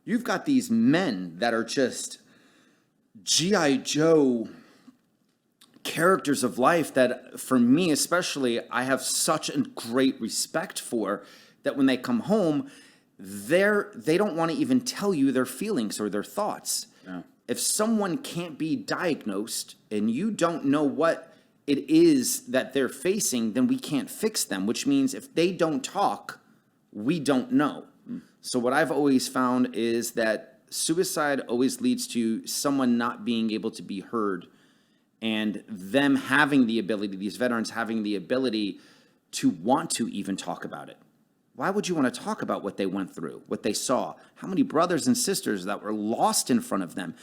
you've got these men that are just G.I. Joe characters of life that, for me especially, I have such a great respect for, that when they come home, they don't want to even tell you their feelings or their thoughts. Yeah. If someone can't be diagnosed and you don't know what it is that they're facing, then we can't fix them, which means if they don't talk, we don't know. So what I've always found is that suicide always leads to someone not being able to be heard, and them having the ability, these veterans having the ability to want to even talk about it. Why would you want to talk about what they went through, what they saw? How many brothers and sisters that were lost in front of them?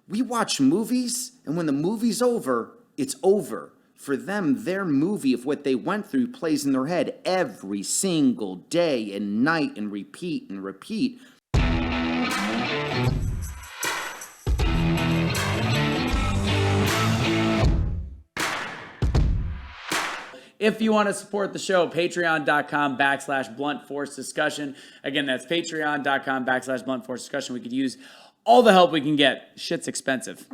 We watch movies, and when the movie's over, it's over. For them, their movie of what they went through plays in their head every single day and night, and repeat and repeat. If you want to support the show, patreon.com/bluntforcediscussion. Again, that's patreon.com/bluntforcediscussion. We could use all the help we can get. Shit's expensive.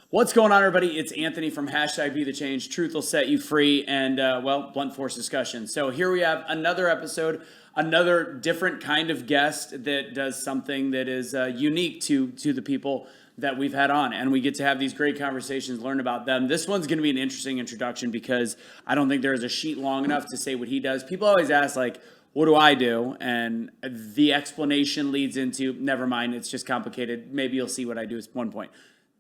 What's going on, everybody? It's Anthony from #BeTheChange. Truth will set you free, and, Blunt Force Discussion. So here we have another episode, another different kind of guest that does something that is unique to the people that we've had on, and we get to have these great conversations, learn about them. This one's going to be an interesting introduction because I don't think there is a sheet long enough to say what he does. People always ask, like, what do I do? And the explanation leads into, never mind, it's just complicated. Maybe you'll see what I do at one point.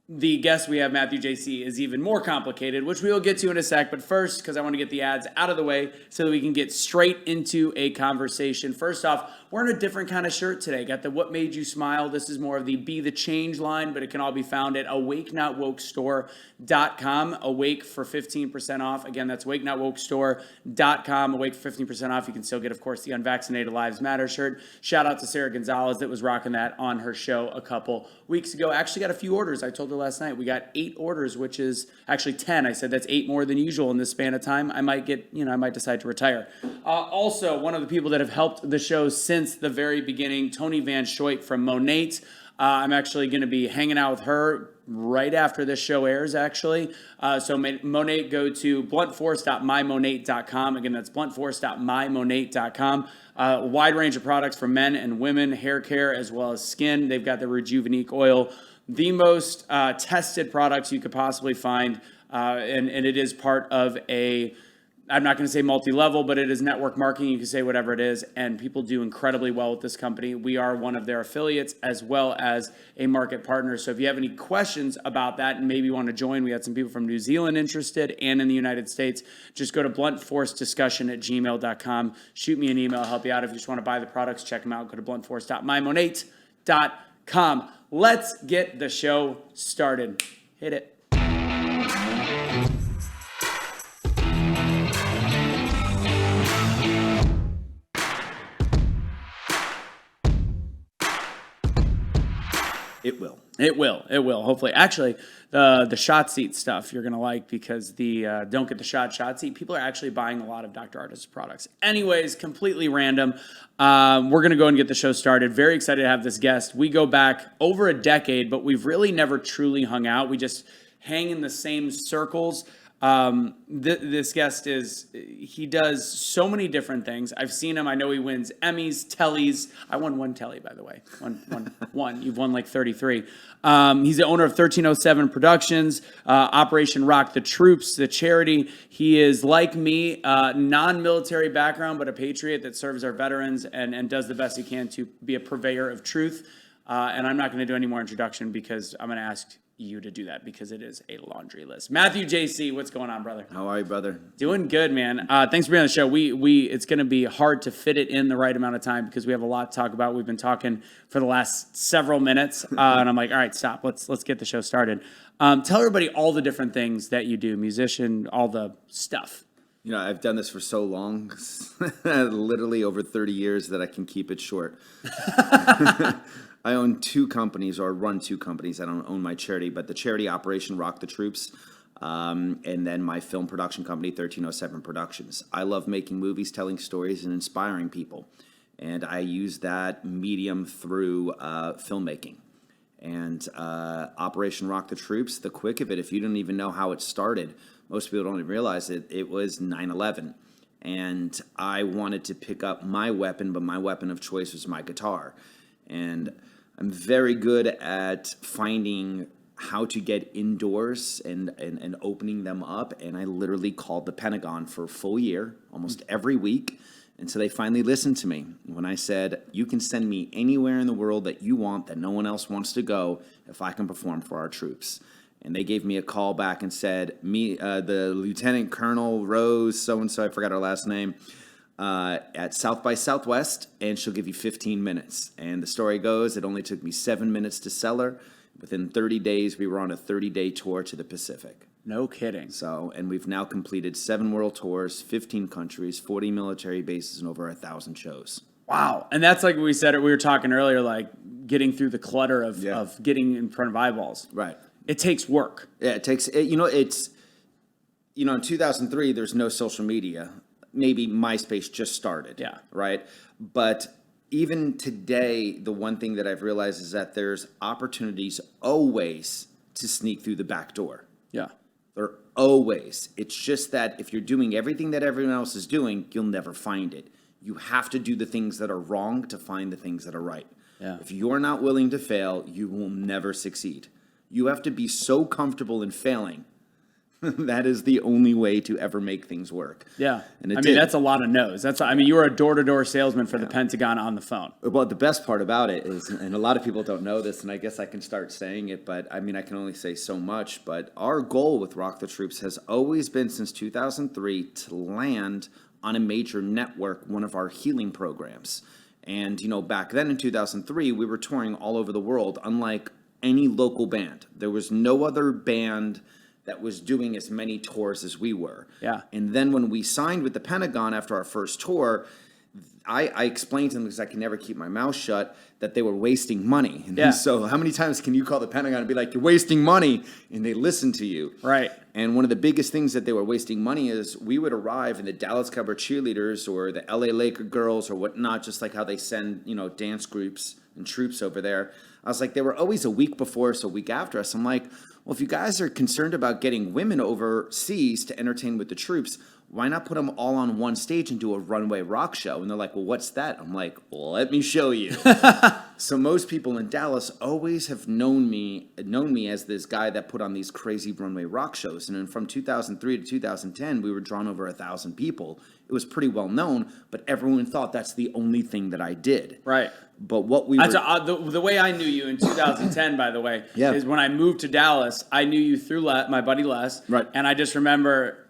The guest we have, Matthew J.C., is even more complicated, which we will get to in a sec. But first, because I want to get the ads out of the way so that we can get straight into a conversation. First off, we're in a different kind of shirt today. Got the What Made You Smile. This is more of the Be The Change line, but it can all be found at awakenotwokestore.com. Awake for 15% off. Again, that's awakenotwokestore.com. Awake for 15% off. You can still get, of course, the Unvaccinated Lives Matter shirt. Shout out to Sarah Gonzalez that was rocking that on her show a couple weeks ago. Actually got a few orders. I told her last night we got 8 orders, which is actually 10. I said that's 8 more than usual in this span of time. I might decide to retire. Also, one of the people that have helped the show since the very beginning, Tony Van Schoyt from Monate. I'm actually going to be hanging out with her right after this show airs, actually. So Monate, go to bluntforce.mymonate.com. Again, that's bluntforce.mymonate.com. A wide range of products for men and women, hair care as well as skin. They've got the Rejuvenique oil, the most tested products you could possibly find, and it is part of a, I'm not going to say multi-level, but it is network marketing. You can say whatever it is, and people do incredibly well with this company. We are one of their affiliates as well as a market partner. So if you have any questions about that and maybe want to join, we had some people from New Zealand interested and in the United States. Just go to bluntforcediscussion@gmail.com. Shoot me an email. I'll help you out. If you just want to buy the products, check them out. Go to bluntforce.mymonate.com. Let's get the show started. Hit it. It will. It will. Hopefully. Actually, the shot seat stuff you're going to like, because the don't get the shot seat, people are actually buying a lot of Dr. Artist products. Anyways, completely random. We're going to go and get the show started. Very excited to have this guest. We go back over a decade, but we've really never truly hung out. We just hang in the same circles. This guest he does so many different things. I've seen him. I know he wins Emmys, Tellys. I won 1 Telly, by the way. One. You've won like 33. He's the owner of 1307 Productions, Operation Rock the Troops, the charity. He is, like me, non-military background, but a patriot that serves our veterans and does the best he can to be a purveyor of truth. And I'm not going to do any more introduction because I'm going to ask you to do that because it is a laundry list. Matthew J.C., what's going on, brother? How are you, brother? Doing good, man. Thanks for being on the show. It's going to be hard to fit it in the right amount of time because we have a lot to talk about. We've been talking for the last several minutes, and I'm like, all right, stop. Let's get the show started. Tell everybody all the different things that you do, musician, all the stuff. You know, I've done this for so long, literally over 30 years, that I can keep it short. I own 2 companies, or run 2 companies. I don't own my charity, but the charity Operation Rock the Troops, and then my film production company, 1307 Productions. I love making movies, telling stories, and inspiring people. And I use that medium through filmmaking. And Operation Rock the Troops, the quick of it, if you don't even know how it started, most people don't even realize it, it was 9/11. And I wanted to pick up my weapon, but my weapon of choice was my guitar. And I'm very good at finding how to get indoors and opening them up. And I literally called the Pentagon for a full year, almost every week. And so they finally listened to me when I said, you can send me anywhere in the world that you want, that no one else wants to go, if I can perform for our troops. And they gave me a call back and said, the Lieutenant Colonel Rose, so-and-so, I forgot her last name, at South by Southwest, and she'll give you 15 minutes. And the story goes, it only took me 7 minutes to sell her. Within 30 days, we were on a 30-day tour to the Pacific. No kidding. So, and we've now completed 7 world tours, 15 countries, 40 military bases, and over 1,000 shows. Wow. And that's like we said, we were talking earlier, like getting through the clutter of getting in front of eyeballs. Right. It takes work. Yeah, it takes, in 2003, there's no social media. Maybe MySpace just started. Yeah. Right. But even today, the one thing that I've realized is that there's opportunities always to sneak through the back door. Yeah. There always. It's just that if you're doing everything that everyone else is doing, you'll never find it. You have to do the things that are wrong to find the things that are right. Yeah. If you're not willing to fail, you will never succeed. You have to be so comfortable in failing. That is the only way to ever make things work. Yeah. And I mean, that's a lot of no's. You were a door-to-door salesman for the Pentagon on the phone. Well, the best part about it is, and a lot of people don't know this, and I guess I can start saying it, but I mean, I can only say so much, but our goal with Rock the Troops has always been, since 2003, to land on a major network, one of our healing programs. And, back then in 2003, we were touring all over the world, unlike any local band. There was no other band that was doing as many tours as we were. Yeah. And then when we signed with the Pentagon after our first tour, I explained to them, because I can never keep my mouth shut, that they were wasting money. And so how many times can you call the Pentagon and be like, you're wasting money? And they listen to you. Right. And one of the biggest things that they were wasting money is we would arrive and the Dallas Cowboy cheerleaders or the LA Laker girls or whatnot, just like how they send, dance groups and troops over there. I was like, they were always a week before us, a week after us. I'm like, well, if you guys are concerned about getting women overseas to entertain with the troops, why not put them all on one stage and do a runway rock show? And they're like, well, what's that? I'm like, well, let me show you. So most people in Dallas always have known me as this guy that put on these crazy runway rock shows. And then from 2003 to 2010, we were drawn over 1,000 people. It was pretty well known, but everyone thought that's the only thing that I did. Right. But what we the way I knew you in 2010, by the way, is when I moved to Dallas. I knew you through my buddy Les, right? And I just remember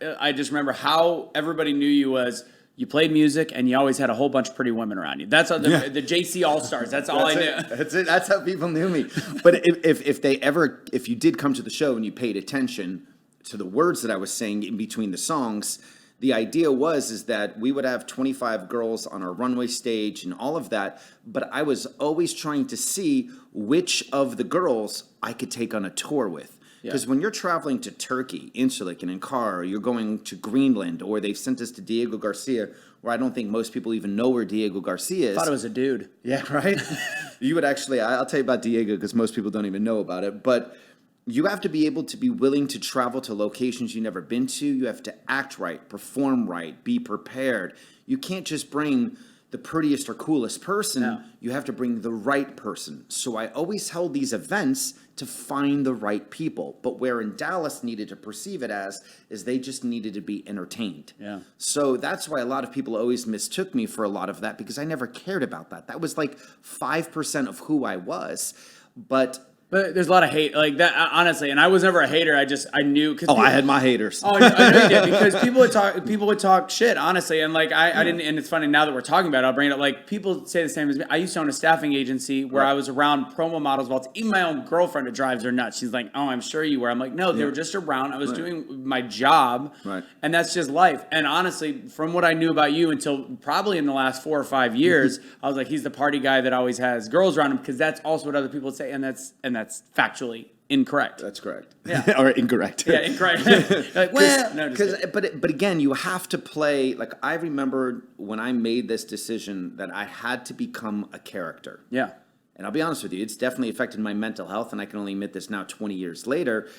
how everybody knew you was you played music and you always had a whole bunch of pretty women around you. That's how the JC All Stars. That's all I knew. That's it. That's how people knew me. But if you did come to the show and you paid attention to the words that I was saying in between the songs. The idea is that we would have 25 girls on our runway stage and all of that, but I was always trying to see which of the girls I could take on a tour with. Because when you're traveling to Turkey, Incirlik, and Ankara, or you're going to Greenland, or they've sent us to Diego Garcia, where I don't think most people even know where Diego Garcia is. I thought it was a dude. Yeah, right? You would actually, I'll tell you about Diego because most people don't even know about it, but you have to be able to be willing to travel to locations you've never been to. You have to act right, perform right, be prepared. You can't just bring the prettiest or coolest person. No. You have to bring the right person. So I always held these events to find the right people. But where in Dallas needed to perceive it as is they just needed to be entertained. Yeah. So that's why a lot of people always mistook me for a lot of that because I never cared about that. That was like 5% of who I was. But there's a lot of hate like that, honestly. And I was never a hater. I knew. I had my haters. Oh, I know you did because people would talk shit, honestly. And like I didn't. And it's funny now that we're talking about it. I'll bring it up. Like people say the same as me. I used to own a staffing agency where I was around promo models. Well, even my own girlfriend, it drives her nuts. She's like, "Oh, I'm sure you were." I'm like, "No, they were just around. I was doing my job, and that's just life." And honestly, from what I knew about you until probably in the last 4 or 5 years, I was like, "He's the party guy that always has girls around him," because that's also what other people would say, and that's factually incorrect. That's correct. Yeah. Or incorrect. Yeah, incorrect. Like, well, no, just kidding. But again, you have to play. Like, I remember when I made this decision that I had to become a character. Yeah. And I'll be honest with you, it's definitely affected my mental health, and I can only admit this now 20 years later,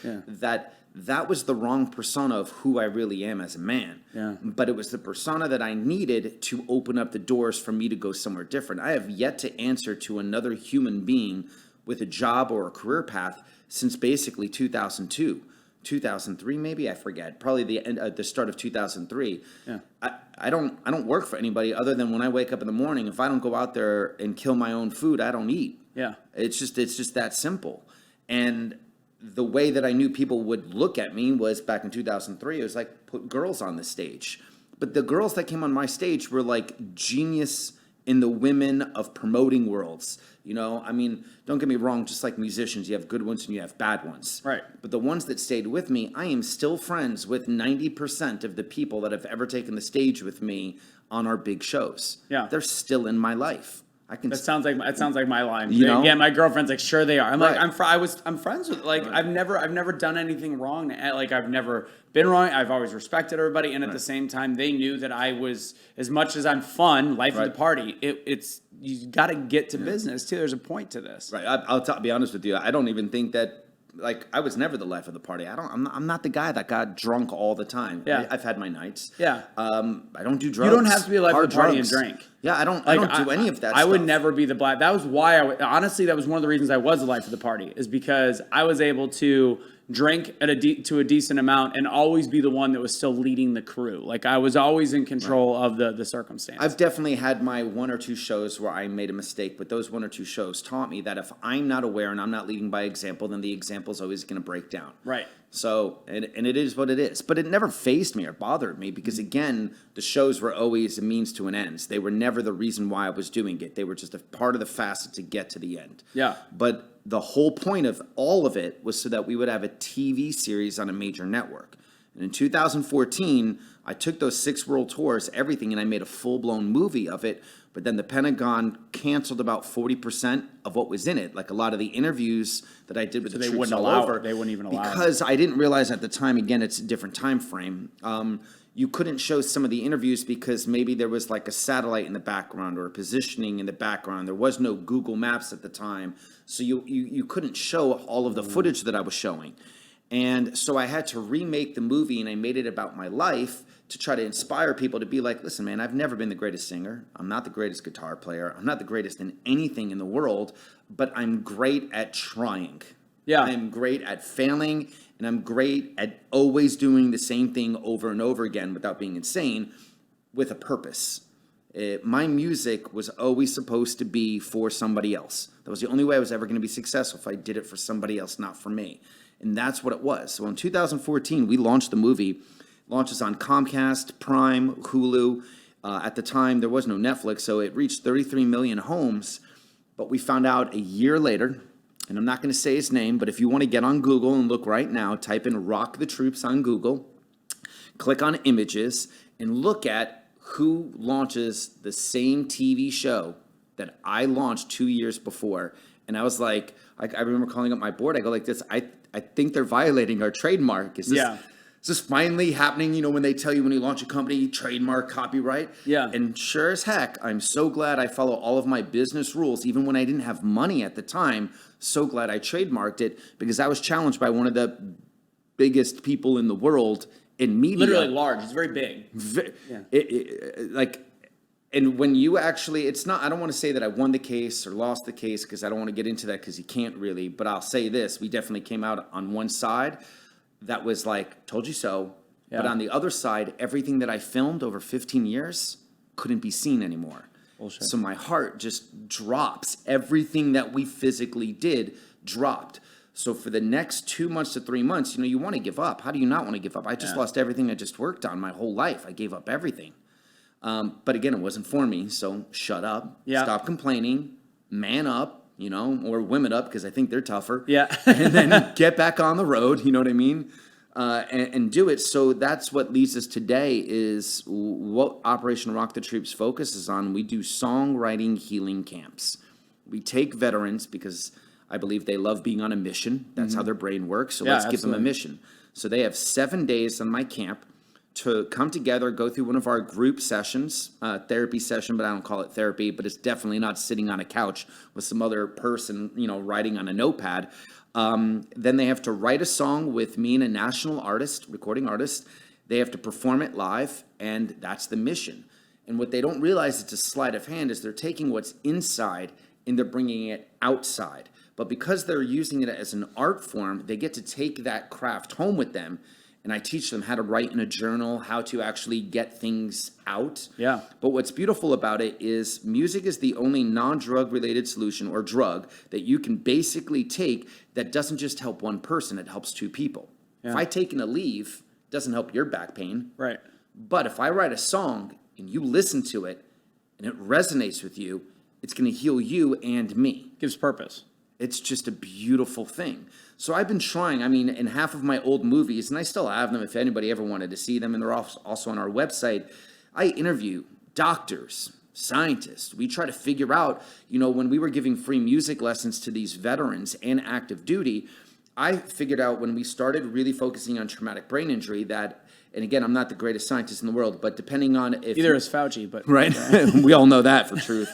that was the wrong persona of who I really am as a man. Yeah. But it was the persona that I needed to open up the doors for me to go somewhere different. I have yet to answer to another human being with a job or a career path since basically 2002. 2003 maybe, I forget, probably the start of 2003. Yeah. I don't work for anybody other than when I wake up in the morning. If I don't go out there and kill my own food, I don't eat. Yeah. It's just that simple. And the way that I knew people would look at me was back in 2003. It was like, put girls on the stage. But the girls that came on my stage were like genius in the women of promoting worlds. You know, I mean, don't get me wrong, just like musicians, you have good ones and you have bad ones. Right. But the ones that stayed with me, I am still friends with 90% of the people that have ever taken the stage with me on our big shows. Yeah. They're still in my life. I can. That sounds like my line. You know? Yeah, my girlfriend's like, sure they are. I'm Right. like, I'm friends with, like, I've never done anything wrong. Like, I've never been wrong. I've always respected everybody, and at the same time, they knew that I was, as much as I'm fun, life of the party. It's you got to get to business too. There's a point to this. Right. I'll be honest with you. I don't even think that. Like, I was never the life of the party. I'm not the guy that got drunk all the time. Yeah. I've had my nights. Yeah. I don't do drugs. You don't have to be a life of the party and drugs. drink. Yeah, I don't do any of that I would stuff. never be the black. That was why honestly, that was one of the reasons I was the life of the party, is because I was able to drink at to a decent amount and always be the one that was still leading the crew. Like, I was always in control of the circumstance. I've definitely had my one or two shows where I made a mistake, but those one or two shows taught me that if I'm not aware and I'm not leading by example, then the example is always going to break down. Right. So, and it is what it is. But it never fazed me or bothered me because, again, the shows were always a means to an end. They were never the reason why I was doing it. They were just a part of the facet to get to the end. Yeah. But the whole point of all of it was so that we would have a TV series on a major network. And in 2014, I took those 6 world tours, everything, and I made a full-blown movie of it. But then the Pentagon canceled about 40% of what was in it. Like, a lot of the interviews that I did with the troops all over. They wouldn't even allow it. Because I didn't realize at the time, again, it's a different time frame. You couldn't show some of the interviews because maybe there was like a satellite in the background or a positioning in the background. There was no Google Maps at the time. So you couldn't show all of the footage that I was showing. And so I had to remake the movie, and I made it about my life to try to inspire people to be like, listen, man, I've never been the greatest singer. I'm not the greatest guitar player. I'm not the greatest in anything in the world, but I'm great at trying. Yeah. I'm great at failing, and I'm great at always doing the same thing over and over again without being insane, with a purpose. My music was always supposed to be for somebody else. That was the only way I was ever going to be successful, if I did it for somebody else, not for me. And that's what it was. So in 2014, we launched the movie. Launches on Comcast, Prime, Hulu. At the time, there was no Netflix, so it reached 33 million homes. But we found out a year later, and I'm not going to say his name, but if you want to get on Google and look right now, type in Rock the Troops on Google, click on images, and look at who launches the same TV show that I launched 2 years before. And I was like, I remember calling up my board. I go like this, I think they're violating our trademark. Is this finally happening, you know, when they tell you when you launch a company, trademark, copyright? Yeah. And sure as heck, I'm so glad I follow all of my business rules, even when I didn't have money at the time. So glad I trademarked it, because I was challenged by one of the biggest people in the world in media. Literally large. It's very big. And when you actually, it's not, I don't want to say that I won the case or lost the case, because I don't want to get into that, because you can't really, but I'll say this, we definitely came out on one side that was like, told you so. Yeah. But on the other side, everything that I filmed over 15 years couldn't be seen anymore. Bullshit. So my heart just drops. Everything that we physically did dropped. So for the next 2 months to 3 months, you know, you want to give up. How do you not want to give up? I just lost everything I just worked on my whole life. I gave up everything. But again, it wasn't for me. So shut up. Yeah. Stop complaining. Man up. You know, or women up, because I think they're tougher. Yeah. And then get back on the road, you know what I mean? And do it. So that's what leads us today, is what Operation Rock the Troops focuses on. We do songwriting healing camps. We take veterans, because I believe they love being on a mission. That's how their brain works. So Yeah, let's give them a absolutely. mission. So they have 7 days on my camp to come together, go through one of our group sessions, therapy session, but I don't call it therapy, but it's definitely not sitting on a couch with some other person, writing on a notepad. Then they have to write a song with me and a national artist, recording artist. They have to perform it live, and that's the mission. And what they don't realize, it's a sleight of hand, is they're taking what's inside and they're bringing it outside. But because they're using it as an art form, they get to take that craft home with them. And I teach them how to write in a journal, how to actually get things out. Yeah. But what's beautiful about it is music is the only non-drug related solution or drug that you can basically take that doesn't just help one person, it helps 2 people. Yeah. If I take an Aleve, it doesn't help your back pain. Right. But if I write a song and you listen to it and it resonates with you, it's going to heal you and me. Gives purpose. It's just a beautiful thing. So I've been trying, in half of my old movies, and I still have them if anybody ever wanted to see them, and they're also on our website, I interview doctors, scientists. We try to figure out, when we were giving free music lessons to these veterans and active duty, I figured out when we started really focusing on traumatic brain injury that, and again, I'm not the greatest scientist in the world, but depending on if... Either is Fauci, but... Right? We all know that for truth.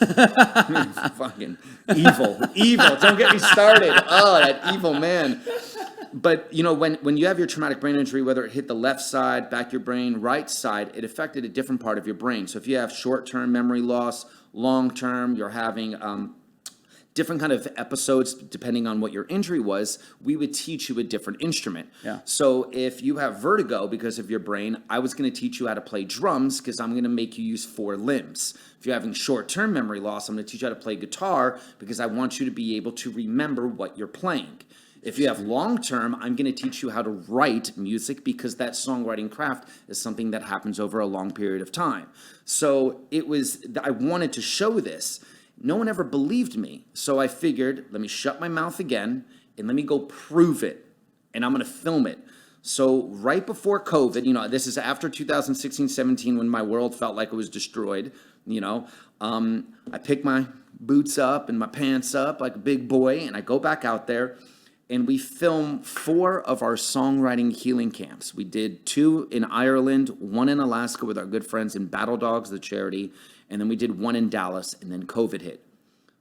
Fucking evil. Don't get me started. Oh, that evil man. But, when you have your traumatic brain injury, whether it hit the left side, back of your brain, right side, it affected a different part of your brain. So if you have short-term memory loss, long-term, you're having... different kind of episodes, depending on what your injury was, we would teach you a different instrument. Yeah. So if you have vertigo because of your brain, I was going to teach you how to play drums because I'm going to make you use 4 limbs. If you're having short-term memory loss, I'm going to teach you how to play guitar because I want you to be able to remember what you're playing. If you have long-term, I'm going to teach you how to write music because that songwriting craft is something that happens over a long period of time. So I wanted to show this. No one ever believed me. So I figured, let me shut my mouth again and let me go prove it. And I'm going to film it. So right before COVID, this is after 2016-17 when my world felt like it was destroyed, I pick my boots up and my pants up like a big boy and I go back out there and we film 4 of our songwriting healing camps. We did 2 in Ireland, 1 in Alaska with our good friends in Battle Dogs, the charity, and then we did 1 in Dallas, and then COVID hit.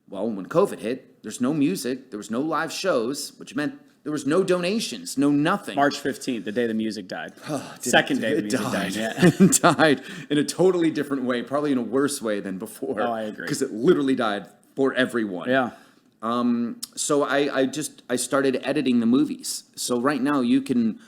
Well, when COVID hit, there's no music, there was no live shows, which meant there was no donations, no nothing. March 15th, the day the music died. Second day the music died. Yeah. It died in a totally different way, probably in a worse way than before. Oh, I agree. Because it literally died for everyone. Yeah. So I started editing the movies. So right now you can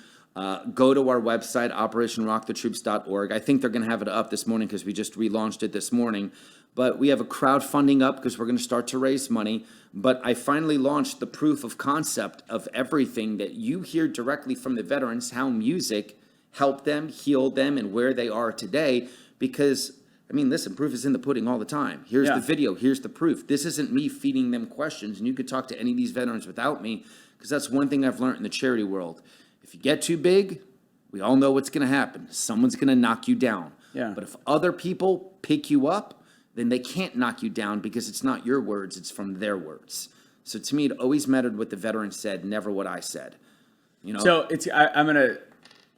go to our website, operationrockthetroops.org. I think they're going to have it up this morning because we just relaunched it this morning. But we have a crowdfunding up because we're going to start to raise money. But I finally launched the proof of concept of everything that you hear directly from the veterans, how music helped them, healed them, and where they are today. Because, listen, proof is in the pudding all the time. Here's the video. Here's the proof. This isn't me feeding them questions. And you could talk to any of these veterans without me because that's one thing I've learned in the charity world. If you get too big, we all know what's going to happen. Someone's going to knock you down. Yeah. But if other people pick you up, then they can't knock you down because it's not your words, it's from their words. So to me, it always mattered what the veteran said, never what I said. So I'm going to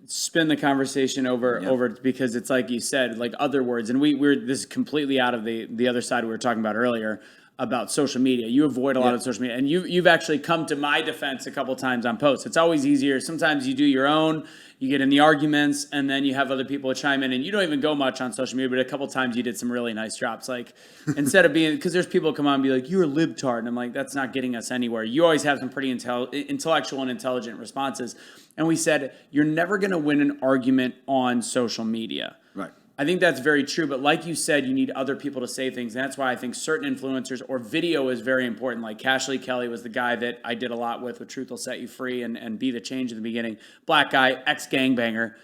spin the conversation over because it's like you said, like other words, and we're this is completely out of the other side we were talking about earlier about social media. You avoid a lot of social media, and you've actually come to my defense a couple times on posts. It's always easier. Sometimes you do your own, you get in the arguments, and then you have other people chime in, and you don't even go much on social media, but a couple times you did some really nice drops. Like, instead of being, because there's people come on and be like, you're a libtard, and I'm like, that's not getting us anywhere. You always have some pretty intellectual and intelligent responses. And we said, you're never going to win an argument on social media. Right. I think that's very true, but like you said, you need other people to say things. And that's why I think certain influencers or video is very important. Like Cashley Kelly was the guy that I did a lot with Truth Will Set You Free and Be The Change in the beginning. Black guy, ex-gangbanger.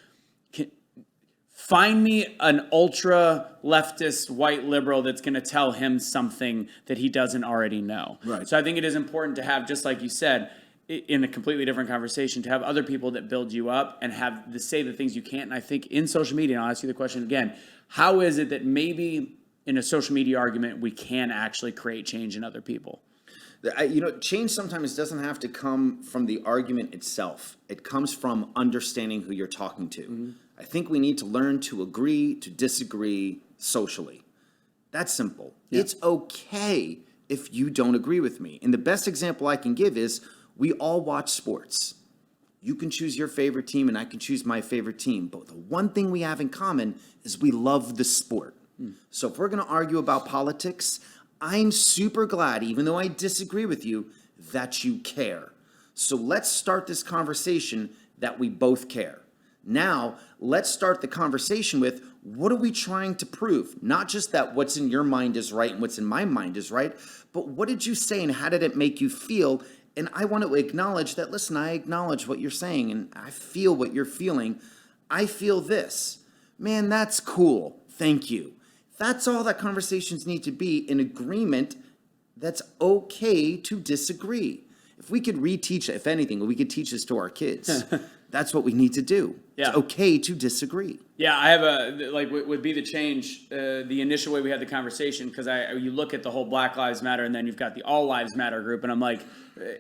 Find me an ultra leftist white liberal that's going to tell him something that he doesn't already know. Right. So I think it is important to have, just like you said, in a completely different conversation, to have other people that build you up and have to say the things you can't. And I think in social media, and I'll ask you the question again, how is it that maybe in a social media argument we can actually create change in other people? Change sometimes doesn't have to come from the argument itself. It comes from understanding who you're talking to. I think we need to learn to agree to disagree socially. That's simple. Yeah. It's okay if you don't agree with me. And the best example I can give is we all watch sports. You can choose your favorite team and I can choose my favorite team. But the one thing we have in common is we love the sport. So if we're going to argue about politics, I'm super glad, even though I disagree with you, that you care. So let's start this conversation that we both care. Now, let's start the conversation with, what are we trying to prove? Not just that what's in your mind is right and what's in my mind is right, but what did you say and how did it make you feel? And I want to acknowledge that, listen, I acknowledge what you're saying and I feel what you're feeling. I feel this. Man, that's cool. Thank you. That's all that conversations need to be, in agreement that's okay to disagree. If we could reteach, if anything, we could teach this to our kids. That's what we need to do. Yeah. It's okay to disagree. Yeah, I have with BeTheChange, the initial way we had the conversation, because you look at the whole Black Lives Matter and then you've got the All Lives Matter group, and I'm like,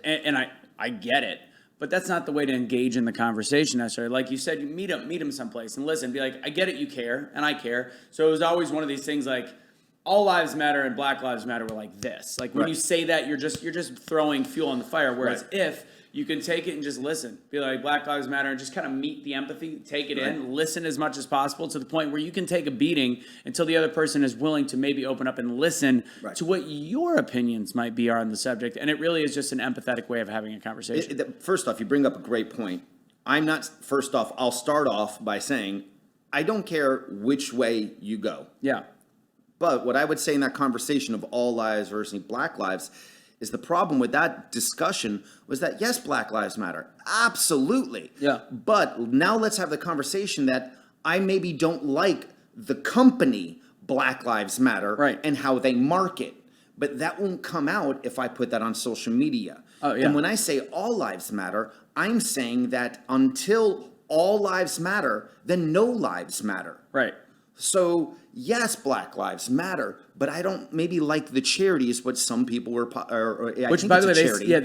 and I get it. But that's not the way to engage in the conversation necessarily. Like you said, you meet them someplace and listen, be like, I get it, you care, and I care. So it was always one of these things like, all lives matter and Black Lives Matter were like this. Like when you say that, you're just throwing fuel on the fire. Whereas if you can take it and just listen, be like, Black Lives Matter, and just kind of meet the empathy, take it in, listen as much as possible to the point where you can take a beating until the other person is willing to maybe open up and listen to what your opinions might be on the subject. And it really is just an empathetic way of having a conversation. First off, you bring up a great point. I'll start off by saying, I don't care which way you go. Yeah. But what I would say in that conversation of all lives versus Black lives is the problem with that discussion was that, yes, Black Lives Matter. Absolutely. Yeah. But now let's have the conversation that I maybe don't like the company Black Lives Matter and how they market. But that won't come out if I put that on social media. Oh, yeah. And when I say all lives matter, I'm saying that until all lives matter, then no lives matter. Right. So, yes, Black Lives Matter, but I don't maybe like the charity is what some people were. Which, by the way,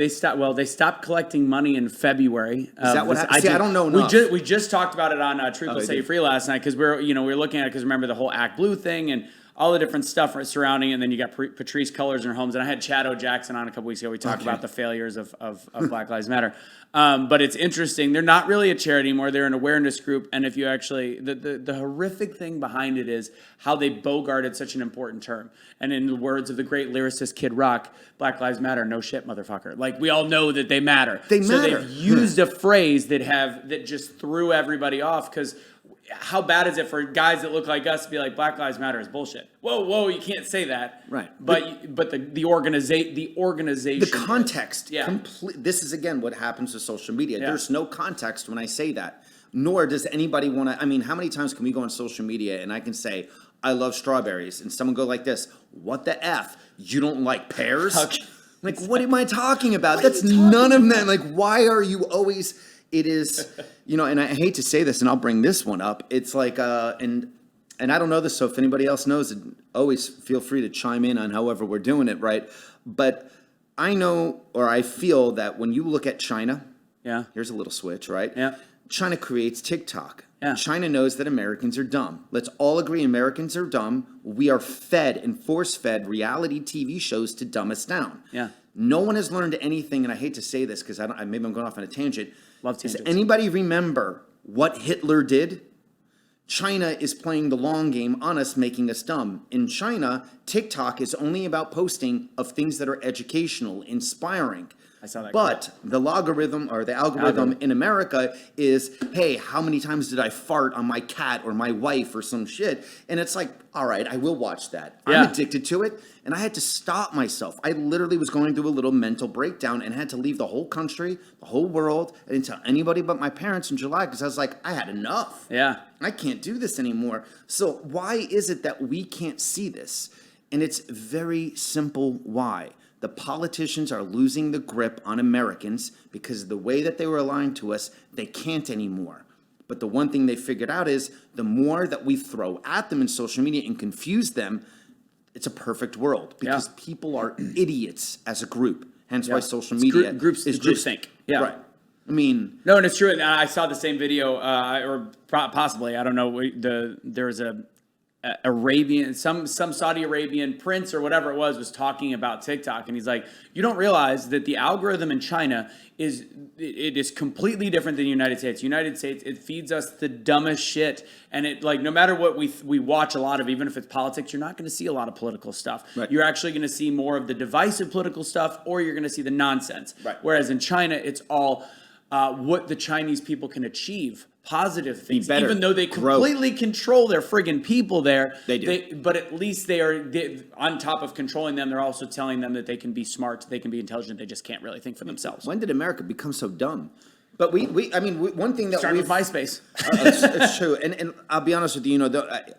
they stopped collecting money in February. Is that what happened? I don't know enough. We just talked about it on Truth Will Set You Free last night, because we were looking at it, because remember the whole Act Blue thing and all the different stuff surrounding it, and then you got Patrice Cullors in her homes, and I had Chad Jackson on a couple weeks ago. We talked about the failures of Black Lives Matter. But it's interesting. They're not really a charity anymore. They're an awareness group. And if you actually, the horrific thing behind it is how they bogarted such an important term. And in the words of the great lyricist Kid Rock, Black Lives Matter, no shit, motherfucker. Like, we all know that they matter. They matter. So they've used a phrase that just threw everybody off, because how bad is it for guys that look like us to be like, Black Lives Matter is bullshit? Whoa, you can't say that. Right. But the organization. The context. Yeah. This is, again, what happens with social media. Yeah. There's no context when I say that. Nor does anybody want to. I mean, how many times can we go on social media and I can say, I love strawberries, and someone go like this, what the F? You don't like pears? Okay. Like, what am I talking about? That's none of that. Like, why are you always... It is, and I hate to say this, and I'll bring this one up. It's like, and I don't know this, so if anybody else knows it, always feel free to chime in on however we're doing it, right? But I know, or I feel that when you look at China, here's a little switch, right? Yeah. China creates TikTok. Yeah. China knows that Americans are dumb. Let's all agree Americans are dumb. We are fed and force-fed reality TV shows to dumb us down. Yeah. No one has learned anything, and I hate to say this because maybe I'm going off on a tangent. Love tangents. Does anybody remember what Hitler did? China is playing the long game on us, making us dumb. In China, TikTok is only about posting of things that are educational, inspiring. I saw that. But the algorithm in America is, hey, how many times did I fart on my cat or my wife or some shit? And it's like, all right, I will watch that. Yeah. I'm addicted to it. And I had to stop myself. I literally was going through a little mental breakdown and had to leave the whole country, the whole world. I didn't tell anybody but my parents in July because I was like, I had enough. Yeah. I can't do this anymore. So why is it that we can't see this? And it's very simple why. The politicians are losing the grip on Americans because the way that they were lying to us, they can't anymore. But the one thing they figured out is the more that we throw at them in social media and confuse them, it's a perfect world because people are idiots as a group. Hence why social It's media groups is groupthink. Yeah. Right. I mean, No, and it's true. And I saw the same video, or possibly, I don't know. There's a Arabian, some Saudi Arabian prince or whatever it was talking about TikTok, and he's like, you don't realize that the algorithm in China is completely different than the United States. United States, it feeds us the dumbest shit, and it, like, no matter what we watch a lot of, even if it's politics, you're not going to see a lot of political stuff. Right. You're actually going to see more of the divisive political stuff, or you're going to see the nonsense. Right. Whereas in China, it's all what the Chinese people can achieve. Positive things, better, even though they grow. completely control their friggin' people there. They do. But at least they on top of controlling them, they're also telling them that they can be smart, they can be intelligent, they just can't really think for themselves. when did America become so dumb? But one thing that Starting with MySpace. it's true, and I'll be honest with you.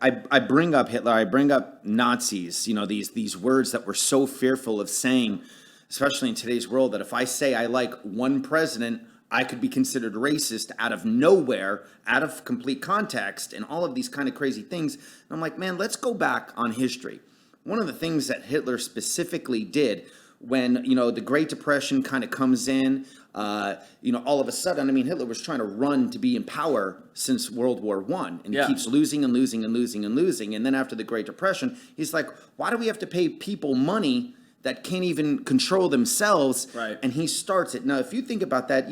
I bring up Hitler, I bring up Nazis. These words that we're so fearful of saying, especially in today's world, that if I say I like one president, I could be considered racist out of nowhere, out of complete context, and all of these kind of crazy things. And I'm like, man, let's go back on history. One of the things that Hitler specifically did when, the Great Depression kind of comes in, all of a sudden, Hitler was trying to run to be in power since World War I, and he keeps losing and losing and losing and losing. And then after the Great Depression, he's like, why do we have to pay people money that can't even control themselves? Right. And he starts it. Now, if you think about that,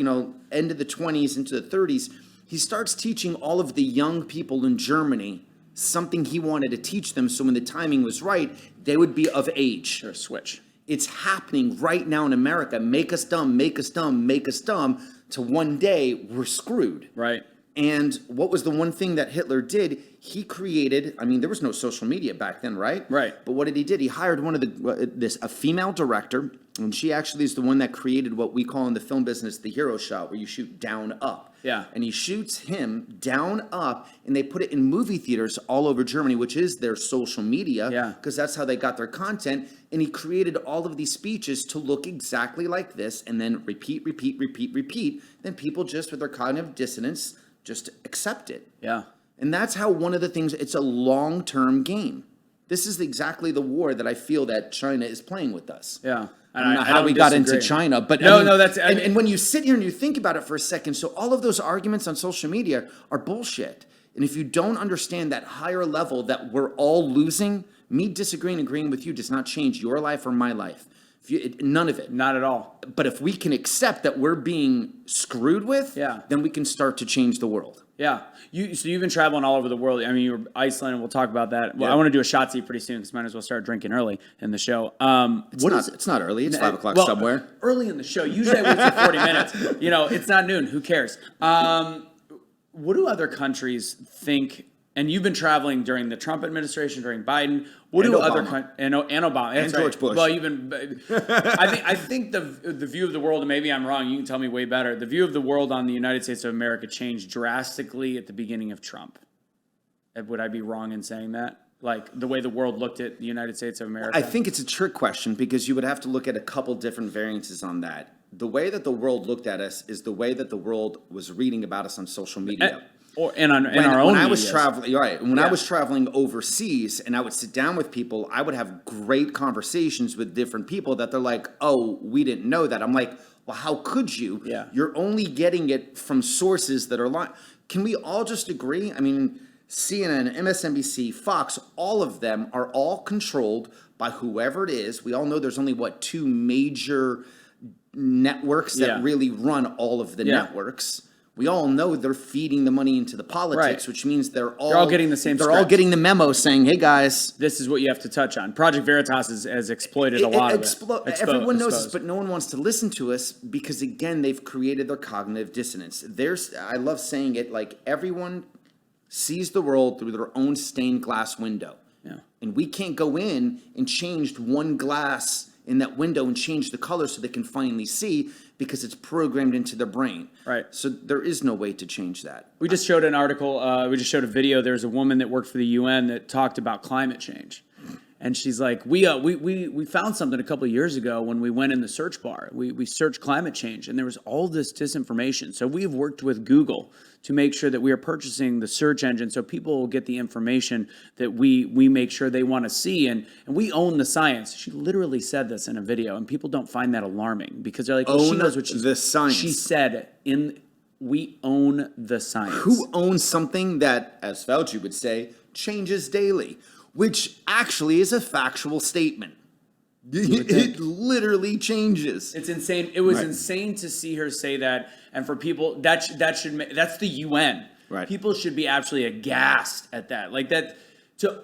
end of the 20s into the 30s, he starts teaching all of the young people in Germany something he wanted to teach them, so when the timing was right, they would be of age. Or switch. It's happening right now in America. Make us dumb, make us dumb, make us dumb, to one day we're screwed. Right. And what was the one thing that Hitler did? He created, there was no social media back then, right? Right. But what did he did? He hired a female director, and she actually is the one that created what we call in the film business the hero shot, where you shoot down up. Yeah. And he shoots him down up, and they put it in movie theaters all over Germany, which is their social media. Yeah. Because that's how they got their content. And he created all of these speeches to look exactly like this, and then repeat. Then people just, with their cognitive dissonance, just accept it. Yeah. And that's how one of the things, it's a long-term game. This is exactly the war that I feel that China is playing with us. Yeah. I don't know how we got into China, but that's... And when you sit here and you think about it for a second, so all of those arguments on social media are bullshit. And if you don't understand that higher level that we're all losing, me disagreeing and agreeing with you does not change your life or my life. None of it. Not at all. But if we can accept that we're being screwed with, then we can start to change the world. Yeah. So you've been traveling all over the world. You were Iceland, and we'll talk about that. Well, I want to do a shotzi pretty soon, because might as well start drinking early in the show. It's not early. It's 5 o'clock somewhere. Early in the show. Usually I wait for 40 minutes. It's not noon. Who cares? What do other countries think? And you've been traveling during the Trump administration, during Biden. What do other countries and Obama and George Bush? Well, I think the view of the world, and maybe I'm wrong. You can tell me way better. The view of the world on the United States of America changed drastically at the beginning of Trump. Would I be wrong in saying that? Like the way the world looked at the United States of America? I think it's a trick question, because you would have to look at a couple different variances on that. The way that the world looked at us is the way that the world was reading about us on social media. In our own. When I was traveling, right? When I was traveling overseas, and I would sit down with people, I would have great conversations with different people that they're like, "Oh, we didn't know that." I'm like, "Well, how could you? Yeah. You're only getting it from sources that are lying." Can we all just agree? CNN, MSNBC, Fox, all of them are all controlled by whoever it is. We all know there's only two major networks that really run all of the networks. We all know they're feeding the money into the politics, which means they're all getting the same. They're all getting the memo saying, "Hey guys, this is what you have to touch on." Project Veritas has exploited a lot of it. Everyone knows this, but no one wants to listen to us because, again, they've created their cognitive dissonance. I love saying it, like, everyone sees the world through their own stained glass window. Yeah. And we can't go in and change one glass in that window and change the color so they can finally see, because it's programmed into their brain. Right. So there is no way to change that. We just showed a video. There's a woman that worked for the UN that talked about climate change. And she's like, we found something a couple of years ago when we went in the search bar. We searched climate change, and there was all this disinformation. So we've worked with Google to make sure that we are purchasing the search engine so people will get the information that we make sure they want to see. And we own the science. She literally said this in a video, and people don't find that alarming because they're like, oh, she knows what she's... the science. She said, we own the science. Who owns something that, as Fauci would say, changes daily? Which actually is a factual statement. It literally changes. It's insane. It was insane to see her say that, and for people that's the UN. Right. People should be absolutely aghast at that. Like that to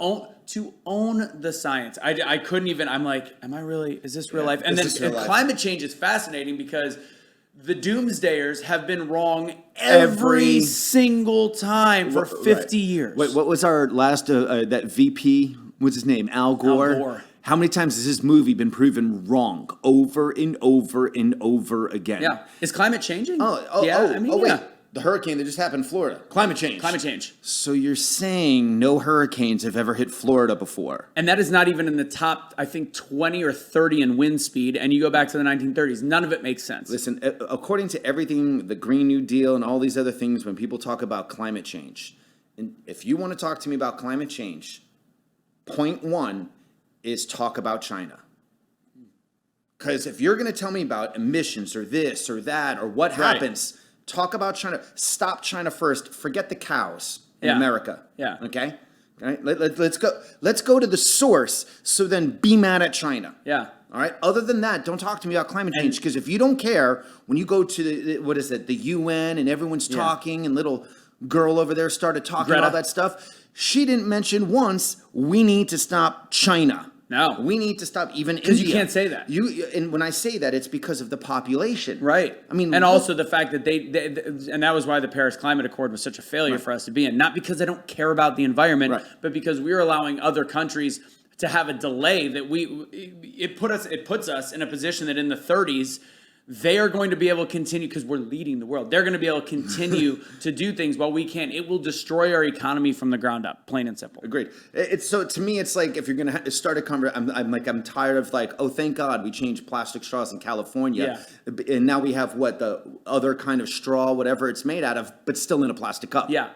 own the science. I couldn't even. I'm like, am I really? Is this real life? And then climate change is fascinating because the doomsdayers have been wrong every single time for 50 years. Wait, what was our last, that VP, what's his name, Al Gore? Al Gore. How many times has this movie been proven wrong over and over and over again? Yeah. Is climate changing? Wait. The hurricane that just happened in Florida. Climate change. Climate change. So you're saying no hurricanes have ever hit Florida before? And that is not even in the top, I think, 20 or 30 in wind speed. And you go back to the 1930s. None of it makes sense. Listen, according to everything, the Green New Deal and all these other things, when people talk about climate change, and if you want to talk to me about climate change, point one is talk about China. Because if you're going to tell me about emissions or this or that or what happens... Talk about China. Stop China first. Forget the cows in America. Yeah. Okay? All right? Let's go. Let's go to the source. So then be mad at China. Yeah. All right? Other than that, don't talk to me about climate change. Because if you don't care, when you go to the UN and everyone's talking and little girl over there started talking all that stuff, she didn't mention once, we need to stop China. No. We need to stop even India. Because you can't say that. And when I say that, it's because of the population. Right. I mean, and also the fact that they and that was why the Paris Climate Accord was such a failure for us to be in. Not because they don't care about the environment, but because we were allowing other countries to have a delay that it puts us in a position that in the 30s, they are going to be able to continue, because we're leading the world. They're going to be able to continue to do things while we can't. It will destroy our economy from the ground up, plain and simple. Agreed. So to me, it's like if you're going to start a conversation, I'm tired of like, oh, thank God we changed plastic straws in California. Yeah. And now we have the other kind of straw, whatever it's made out of, but still in a plastic cup. Yeah.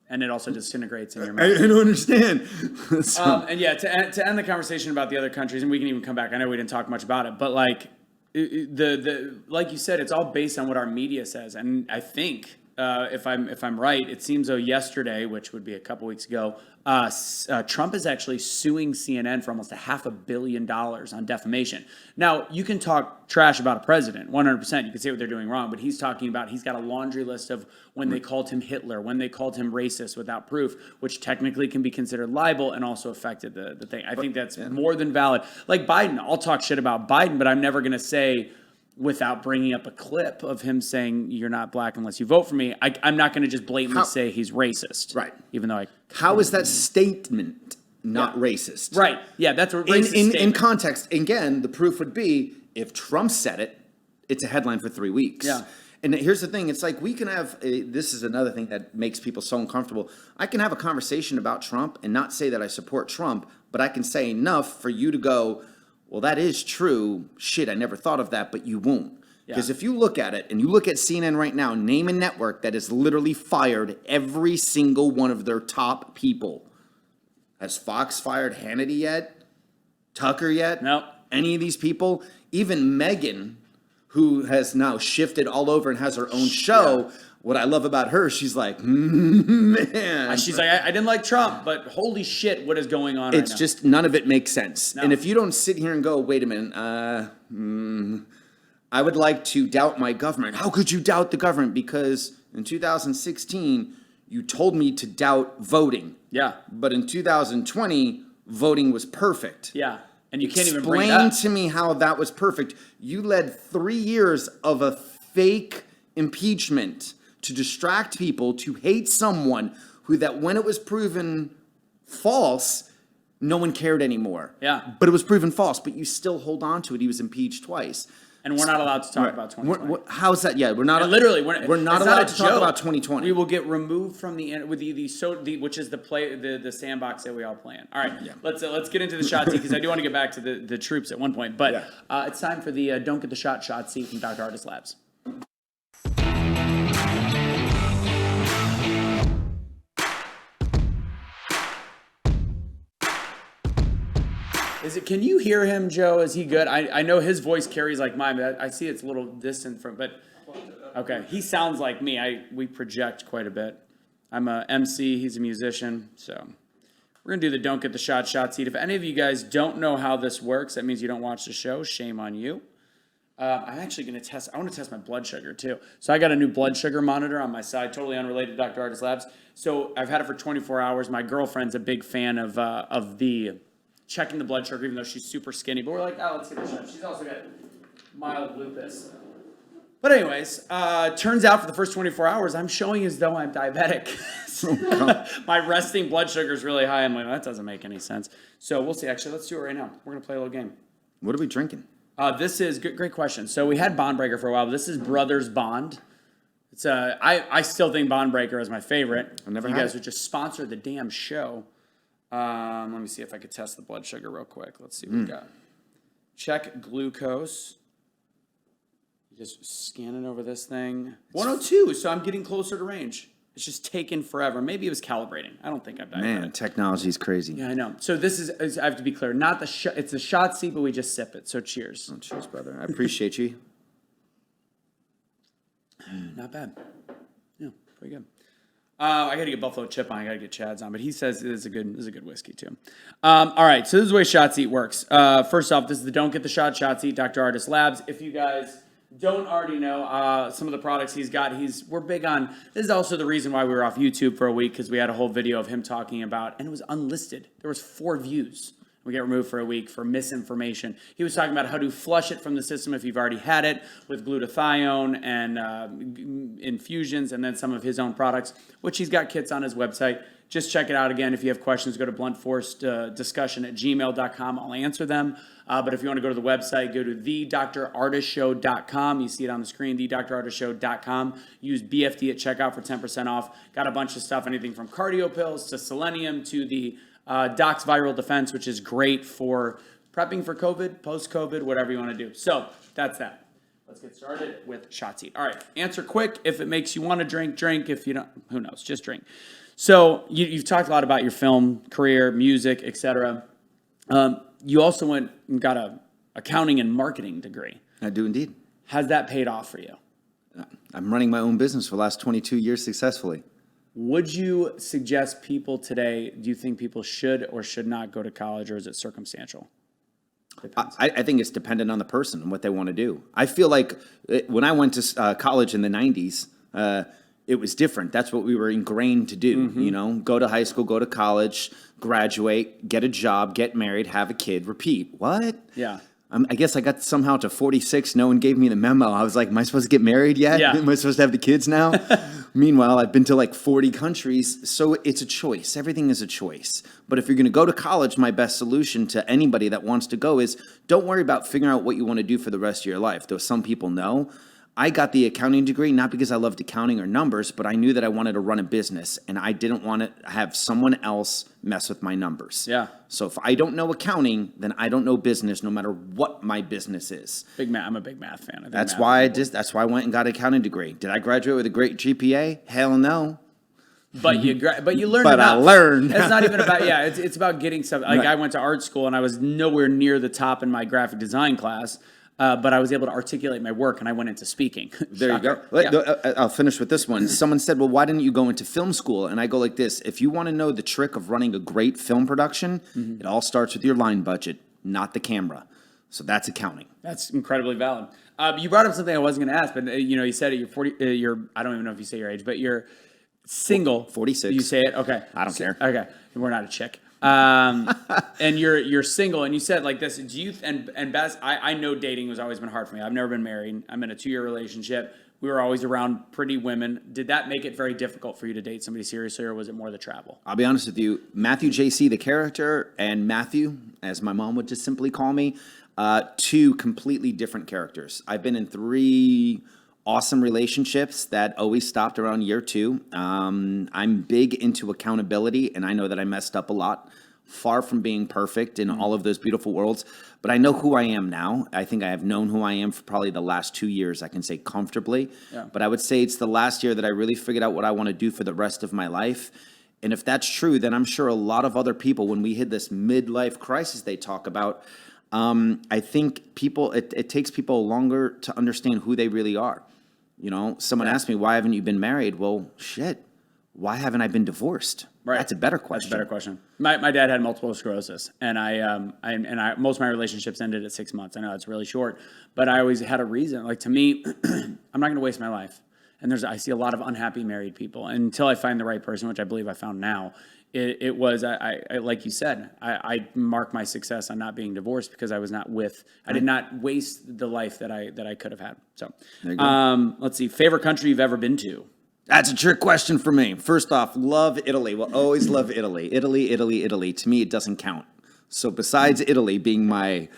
And it also disintegrates in your mouth. I don't understand. And yeah, to end the conversation about the other countries, and we can even come back. I know we didn't talk much about it, but like, like you said, it's all based on what our media says, and I think if I'm right, it seems though yesterday, which would be a couple weeks ago, Trump is actually suing CNN for almost $500 million on defamation. Now, you can talk trash about a president, 100%. You can say what they're doing wrong, but he's talking about, he's got a laundry list of when they called him Hitler, when they called him racist without proof, which technically can be considered libel and also affected the thing. I think that's more than valid. Like Biden, I'll talk shit about Biden, but I'm never going to say, without bringing up a clip of him saying, you're not black unless you vote for me, I'm not going to just blatantly say he's racist. Right. Even though How is that statement not racist? Right. Yeah, that's a racist statement. In context, again, the proof would be, if Trump said it, it's a headline for 3 weeks. Yeah. And here's the thing. It's like we can have, this is another thing that makes people so uncomfortable. I can have a conversation about Trump and not say that I support Trump, but I can say enough for you to go, well, that is true. Shit, I never thought of that, but you won't. Because if you look at it, and you look at CNN right now, name a network that has literally fired every single one of their top people. Has Fox fired Hannity yet? Tucker yet? No. Any of these people? Even Megan, who has now shifted all over and has her own show. What I love about her, she's like, man. She's like, I didn't like Trump, but holy shit, what is going on right now? It's just, none of it makes sense. No. And if you don't sit here and go, wait a minute, I would like to doubt my government. How could you doubt the government? Because in 2016, you told me to doubt voting. Yeah. But in 2020, voting was perfect. Yeah. And you can't even bring it up. Explain to me how that was perfect. You led 3 years of a fake impeachment to distract people, to hate someone who, that when it was proven false, no one cared anymore. Yeah. But it was proven false, but you still hold on to it. He was impeached twice. And we're not allowed to talk about 2020. How's that? Yeah, we're not. And literally, we're it's not not allowed a to talk joke. about 2020. We will get removed from which is the sandbox that we all play in. All right, let's get into the shot seat because I do want to get back to the troops at one point. But it's time for the don't get the shot seat from Dr. Artist Labs. Can you hear him, Joe? Is he good? I know his voice carries like mine, but I see it's a little distant from. But okay, he sounds like me. We project quite a bit. I'm a MC. He's a musician. So we're gonna do the don't get the shot seat. If any of you guys don't know how this works, that means you don't watch the show. Shame on you. I'm actually gonna test. I want to test my blood sugar too. So I got a new blood sugar monitor on my side, totally unrelated to Dr. Artist Labs. So I've had it for 24 hours. My girlfriend's a big fan of the checking the blood sugar, even though she's super skinny. But we're like, oh, let's get a shot. She's also got mild lupus. But anyways, turns out for the first 24 hours, I'm showing as though I'm diabetic. My resting blood sugar is really high. I'm like, that doesn't make any sense. So we'll see. Actually, let's do it right now. We're going to play a little game. What are we drinking? This is great question. So we had Bondbreaker for a while. But this is Brothers Bond. It's I still think Bondbreaker is my favorite. I've never you had guys it. would just sponsor the damn show. Let me see if I could test the blood sugar real quick. Let's see what we got. Check glucose. Just scanning over this thing. 102, so I'm getting closer to range. It's just taking forever. Maybe it was calibrating. I don't think I'm diabetic. Man, technology's crazy. Yeah, I know. So this is I have to be clear, not the it's the shot seat, but we just sip it. So cheers. Oh, cheers, brother. I appreciate you. Not bad. Yeah, pretty good. I got to get Buffalo Chip on. I got to get Chad's on, but he says it is a good whiskey too. All right, so this is the way Shot Seat works. First off, this is the Don't Get the Shot Seat, Dr. Artist Labs. If you guys don't already know some of the products he's got, we're big on. This is also the reason why we were off YouTube for a week because we had a whole video of him talking about, and it was unlisted. There was 4 views. We get removed for a week for misinformation. He was talking about how to flush it from the system if you've already had it with glutathione and infusions and then some of his own products, which he's got kits on his website. Just check it out again. If you have questions, go to bluntforcediscussion@gmail.com. I'll answer them. But if you want to go to the website, go to thedrartistshow.com. You see it on the screen, thedrartistshow.com. Use BFD at checkout for 10% off. Got a bunch of stuff, anything from cardio pills to selenium to the Docs Viral Defense, which is great for prepping for COVID, post-COVID, whatever you want to do. So that's that. Let's get started with Shot Seat. All right, answer quick. If it makes you want to drink, drink. If you don't, who knows, just drink. So you've talked a lot about your film career, music, etc. You also went and got a accounting and marketing degree. I do indeed. Has that paid off for you? I'm running my own business for the last 22 years successfully. Would you suggest people today, do you think people should or should not go to college, or is it circumstantial? I think it's dependent on the person and what they want to do. I feel like when I went to college in the 90s, it was different. That's what we were ingrained to do, you know, go to high school, go to college, graduate, get a job, get married, have a kid, repeat. What? Yeah. I guess I got somehow to 46. No one gave me the memo. I was like, am I supposed to get married yet? Yeah. Am I supposed to have the kids now? Meanwhile, I've been to like 40 countries. So it's a choice. Everything is a choice. But if you're going to go to college, my best solution to anybody that wants to go is don't worry about figuring out what you want to do for the rest of your life. Though some people know. I got the accounting degree, not because I loved accounting or numbers, but I knew that I wanted to run a business and I didn't want to have someone else mess with my numbers. Yeah. So if I don't know accounting, then I don't know business, no matter what my business is. I'm a big math fan. That's why I went and got an accounting degree. Did I graduate with a great GPA? Hell no. But you learned But enough. I learned. It's not even about, it's about getting stuff. Like, I went to art school and I was nowhere near the top in my graphic design class. But I was able to articulate my work, and I went into speaking. There you go. Yeah. I'll finish with this one. Someone said, well, why didn't you go into film school? And I go like this. If you want to know the trick of running a great film production, it all starts with your line budget, not the camera. So that's accounting. That's incredibly valid. You brought up something I wasn't going to ask, but you said it, you're 40, I don't even know if you say your age, but you're single. 46. You say it? Okay. I don't care. Okay. We're not a chick. And you're single, and you said like this. Do you and Bess? I know dating has always been hard for me. I've never been married. I'm in a 2-year relationship. We were always around pretty women. Did that make it very difficult for you to date somebody seriously, or was it more the travel? I'll be honest with you. Matthew JC, the character, and Matthew, as my mom would just simply call me, two completely different characters. I've been in 3 awesome relationships that always stopped around year 2. I'm big into accountability, and I know that I messed up a lot. Far from being perfect in all of those beautiful worlds, but I know who I am now. I think I have known who I am for probably the last 2 years, I can say comfortably. Yeah. But I would say it's the last year that I really figured out what I want to do for the rest of my life. And if that's true, then I'm sure a lot of other people, when we hit this midlife crisis they talk about, I think it takes people longer to understand who they really are. You know, someone asked me, why haven't you been married? Well, shit. Why haven't I been divorced? Right. That's a better question. That's a better question. My dad had multiple sclerosis, and I most of my relationships ended at 6 months. I know it's really short, but I always had a reason. Like, to me, I'm not going to waste my life. And I see a lot of unhappy married people, and until I find the right person, which I believe I found now. It was like you said, I mark my success on not being divorced because I was not with. I did not waste the life that I could have had. So, let's see. Favorite country you've ever been to? That's a trick question for me. First off, love Italy. Will always love Italy. Italy. To me, it doesn't count. So besides Italy being my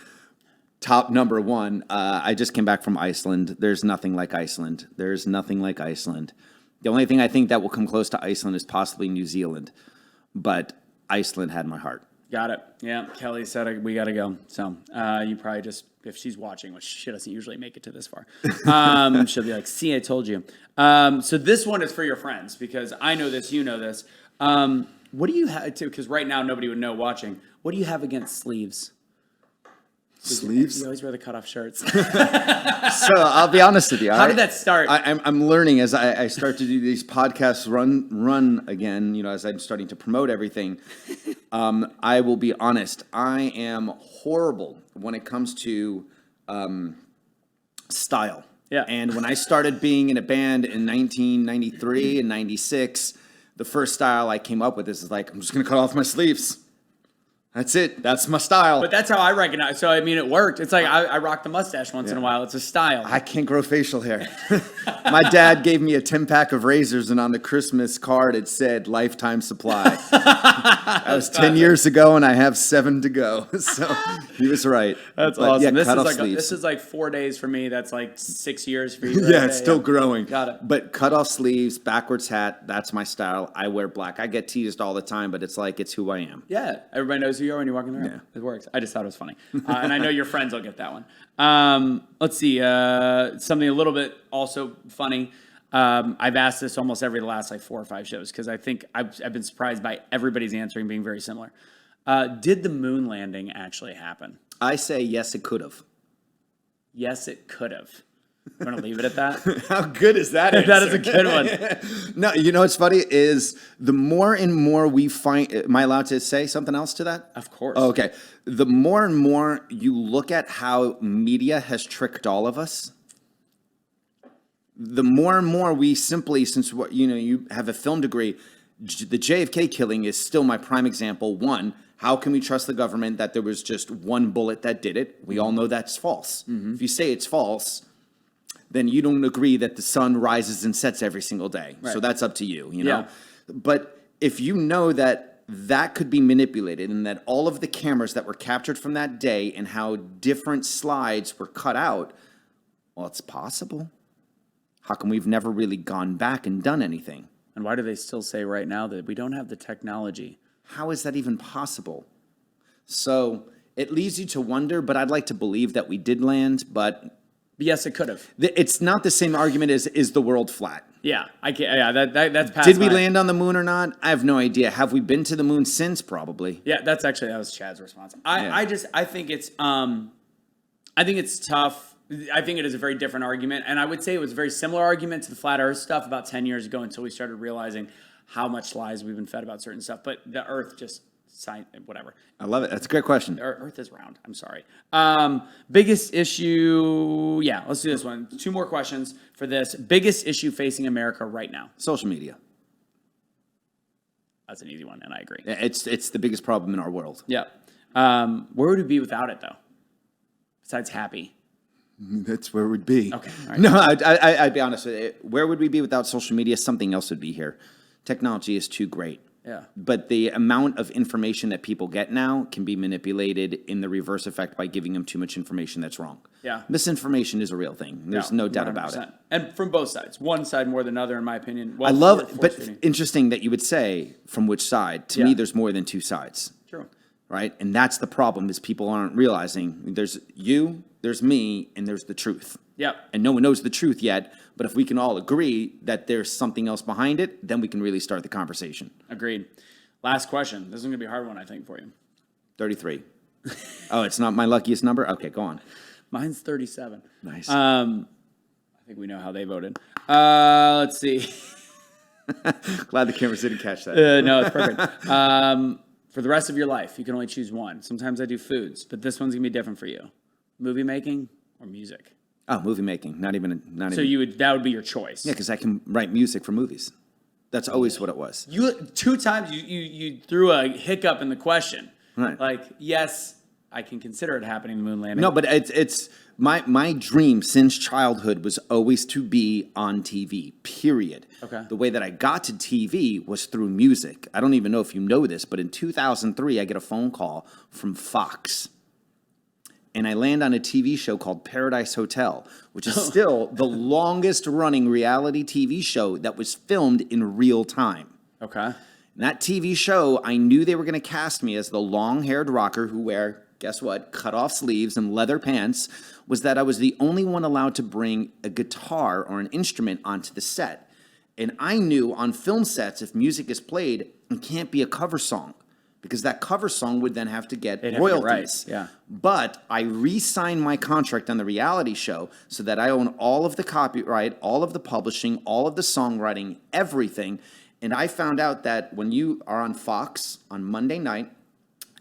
top number 1, I just came back from Iceland. There's nothing like Iceland. There's nothing like Iceland. The only thing I think that will come close to Iceland is possibly New Zealand. But Iceland had my heart. Got it. Yeah, Kelly said we got to go. So you probably just, if she's watching, which she doesn't usually make it to this far, she'll be like, see, I told you. So this one is for your friends because I know this, you know this. What do you have to, because right now nobody would know watching, what do you have against sleeves? Sleeves? You always wear the cutoff shirts. So I'll be honest with you. How did that start? I'm learning as I start to do these podcasts run again, you know, as I'm starting to promote everything. I will be honest. I am horrible when it comes to style. Yeah. And when I started being in a band in 1993 and 96, the first style I came up with is like, I'm just going to cut off my sleeves. That's it. That's my style. But that's how I recognize. So, I mean, it worked. It's like I rock the mustache once in a while. It's a style. I can't grow facial hair. My dad gave me a 10-pack of razors, and on the Christmas card, it said lifetime supply. That was 10 years ago, and I have 7 to go. So he was right. That's but awesome. Yeah, This is like 4 days for me. That's like 6 years for you. Yeah, it's still growing. Got it. But cut off sleeves, backwards hat, that's my style. I wear black. I get teased all the time, but it's like, it's who I am. Yeah, everybody knows who you are when you're walking around. Yeah. It works. I just thought it was funny. And I know your friends will get that one. Let's see. Something a little bit also funny. I've asked this almost every last like 4 or 5 shows because I think I've been surprised by everybody's answering being very similar. Did the moon landing actually happen? I say yes, it could have. Yes, it could have. You want to leave it at that? How good is that? That is a good one. No, you know what's funny is the more and more we find. Am I allowed to say something else to that? Of course. Oh, okay. The more and more you look at how media has tricked all of us, the more and more we simply, since what you have a film degree, the JFK killing is still my prime example. One, how can we trust the government that there was just one bullet that did it? We all know that's false. Mm-hmm. If you say it's false, then you don't agree that the sun rises and sets every single day. Right. So that's up to you, you know? Yeah. But if you know that that could be manipulated and that all of the cameras that were captured from that day and how different slides were cut out, well, it's possible. How come we've never really gone back and done anything? And why do they still say right now that we don't have the technology? How is that even possible? So it leaves you to wonder, but I'd like to believe that we did land, but Yes, it could have. it's not the same argument as is the world flat. Yeah, I can't. Yeah, that's past. Did we land on the moon or not? I have no idea. Have we been to the moon since? Probably. Yeah, that was Chad's response. I think it's tough. I think it is a very different argument, and I would say it was a very similar argument to the flat Earth stuff about 10 years ago until we started realizing how much lies we've been fed about certain stuff. But the Earth just. Whatever. I love it. That's a great question. Earth is round. I'm sorry. Biggest issue. Yeah, let's do this one. 2 more questions for this. Biggest issue facing America right now. Social media. That's an easy one, and I agree. It's the biggest problem in our world. Yeah. Where would we be without it, though? Besides happy. That's where we'd be. Okay. All right. No, I'd be honest with you. Where would we be without social media? Something else would be here. Technology is too great. Yeah. But the amount of information that people get now can be manipulated in the reverse effect by giving them too much information that's wrong. Yeah. Misinformation is a real thing. There's no doubt about it. 100%. And from both sides. One side more than another, in my opinion. Well, I love, but force-feeding. interesting that you would say from which side. To me, there's more than two sides. True. Right? And that's the problem is people aren't realizing there's you, there's me, and there's the truth. Yep. And no one knows the truth yet, but if we can all agree that there's something else behind it, then we can really start the conversation. Agreed. Last question. This is going to be a hard one, I think, for you. 33. Oh, it's not my luckiest number? Okay, go on. Mine's 37. Nice. I think we know how they voted. Let's see. Glad the cameras didn't catch that. No, it's perfect. For the rest of your life, you can only choose one. Sometimes I do foods, but this one's going to be different for you. Movie making or music? Oh, movie making. Not even. That would be your choice. Yeah, because I can write music for movies. That's always what it was. You 2 times you threw a hiccup in the question. Right. Like, yes, I can consider it happening, the moon landing. No, but it's my dream since childhood was always to be on TV, period. Okay. The way that I got to TV was through music. I don't even know if you know this, but in 2003, I get a phone call from Fox. And I land on a TV show called Paradise Hotel, which is still the longest running reality TV show that was filmed in real time. Okay. And that TV show, I knew they were going to cast me as the long-haired rocker who wear, guess what, cut-off sleeves and leather pants, was that I was the only one allowed to bring a guitar or an instrument onto the set. And I knew on film sets, if music is played, it can't be a cover song, because that cover song would then have to get royalties. Right. Yeah. But I re-signed my contract on the reality show so that I own all of the copyright, all of the publishing, all of the songwriting, everything. And I found out that when you are on Fox on Monday night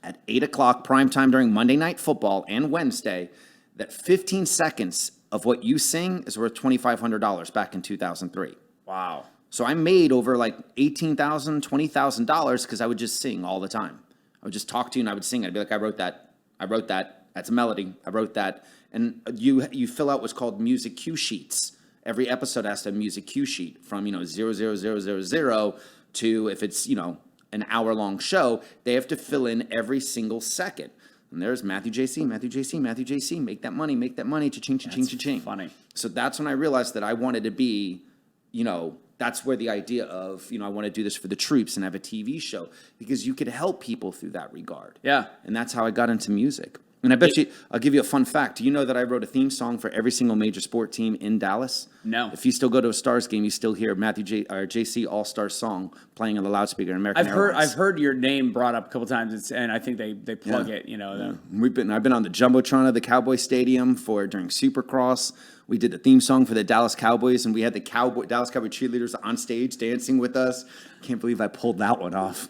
at 8 o'clock primetime during Monday Night Football and Wednesday, that 15 seconds of what you sing is worth $2,500 back in 2003. Wow. So I made over like $18,000, $20,000 because I would just sing all the time. I would just talk to you and I would sing. I'd be like, I wrote that. That's a melody. I wrote that. And you fill out what's called music cue sheets. Every episode has to have a music cue sheet from, 00000 to, if it's, an hour-long show, they have to fill in every single second. And there's Matthew JC, make that money, cha-ching, cha-ching, cha-ching. Funny. So that's when I realized that I wanted to be, that's where the idea of, I want to do this for the troops and have a TV show, because you could help people through that regard. Yeah. And that's how I got into music. And I bet I'll give you a fun fact. Do you know that I wrote a theme song for every single major sport team in Dallas? No. If you still go to a Stars game, you still hear JC All-Star song playing on the loudspeaker in American Airlines. I've heard your name brought up a couple times, and I think they plug it. I've been on the Jumbotron of the Cowboy Stadium during Supercross. We did the theme song for the Dallas Cowboys, and we had the Dallas Cowboy cheerleaders on stage dancing with us. Can't believe I pulled that one off.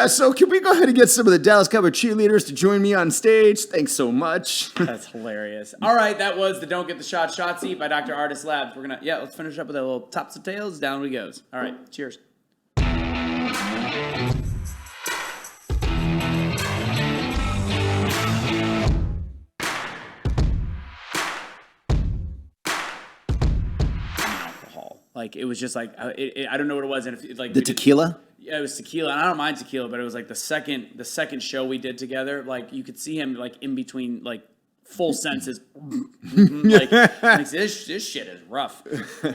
So can we go ahead and get some of the Dallas Cowboy cheerleaders to join me on stage? Thanks so much. That's hilarious. All right, that was the Don't Get the Shot Shotzi by Dr. Artist Labs. Let's finish up with a little tops and tails. Down we goes. All right, cheers. Like, it was just like, I don't know what it was. And the tequila? Yeah, it was tequila. And I don't mind tequila, but it was like the second show we did together, like you could see him like in between like full senses. like this shit is rough.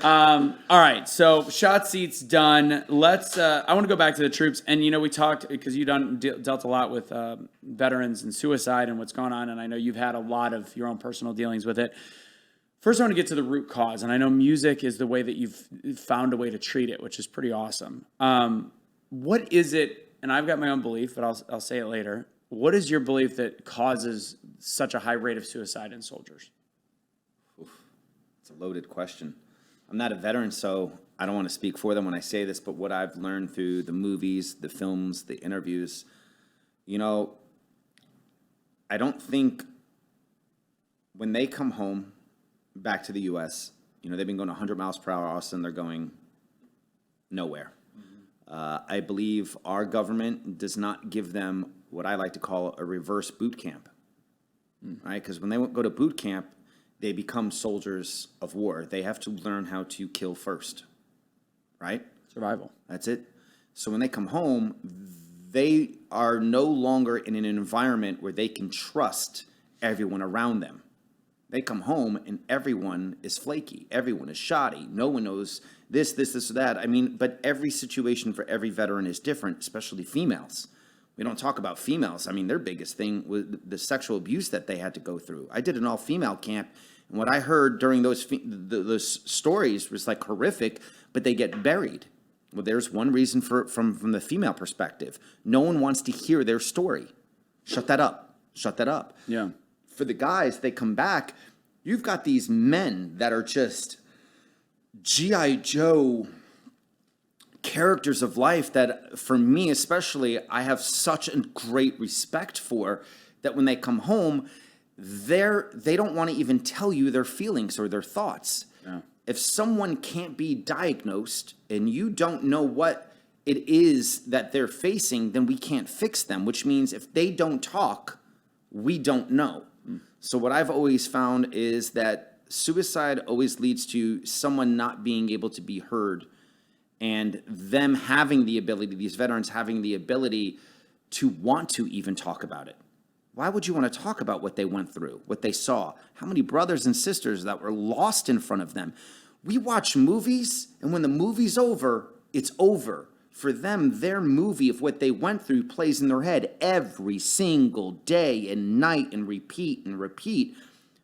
All right. So shot seats done. Let's, I want to go back to the troops. And, we talked, because you dealt a lot with veterans and suicide and what's going on. And I know you've had a lot of your own personal dealings with it. First, I want to get to the root cause, and I know music is the way that you've found a way to treat it, which is pretty awesome. What is it, and I've got my own belief, but I'll say it later. What is your belief that causes such a high rate of suicide in soldiers? It's a loaded question. I'm not a veteran, so I don't want to speak for them when I say this, but what I've learned through the movies, the films, the interviews, I don't think when they come home, back to the U.S., they've been going 100 miles per hour. All of a sudden, they're going nowhere. Mm-hmm. I believe our government does not give them what I like to call a reverse boot camp, right? Because when they go to boot camp, they become soldiers of war. They have to learn how to kill first, right? Survival. That's it. So when they come home, they are no longer in an environment where they can trust everyone around them. They come home and everyone is flaky. Everyone is shoddy. No one knows this, or that. I mean, but every situation for every veteran is different, especially females. We don't talk about females. I mean, their biggest thing was the sexual abuse that they had to go through. I did an all-female camp, and what I heard during those stories was like horrific, but they get buried. Well, there's one reason from the female perspective. No one wants to hear their story. Shut that up. Shut that up. Yeah. For the guys, they come back. You've got these men that are just G.I. Joe characters of life that, for me especially, I have such a great respect for, that when they come home, they don't want to even tell you their feelings or their thoughts. Yeah. If someone can't be diagnosed and you don't know what it is that they're facing, then we can't fix them, which means if they don't talk, we don't know. So what I've always found is that suicide always leads to someone not being able to be heard, and them having the ability, these veterans having the ability to want to even talk about it. Why would you want to talk about what they went through, what they saw? How many brothers and sisters that were lost in front of them? We watch movies, and when the movie's over, it's over. For them, their movie of what they went through plays in their head every single day and night and repeat and repeat.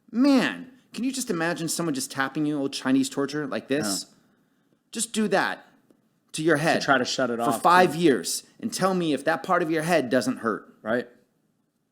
Man, can you just imagine someone just tapping you, old Chinese torture like this? Yeah. Just do that to your head. To try to shut it off. For 5 years and tell me if that part of your head doesn't hurt. Right.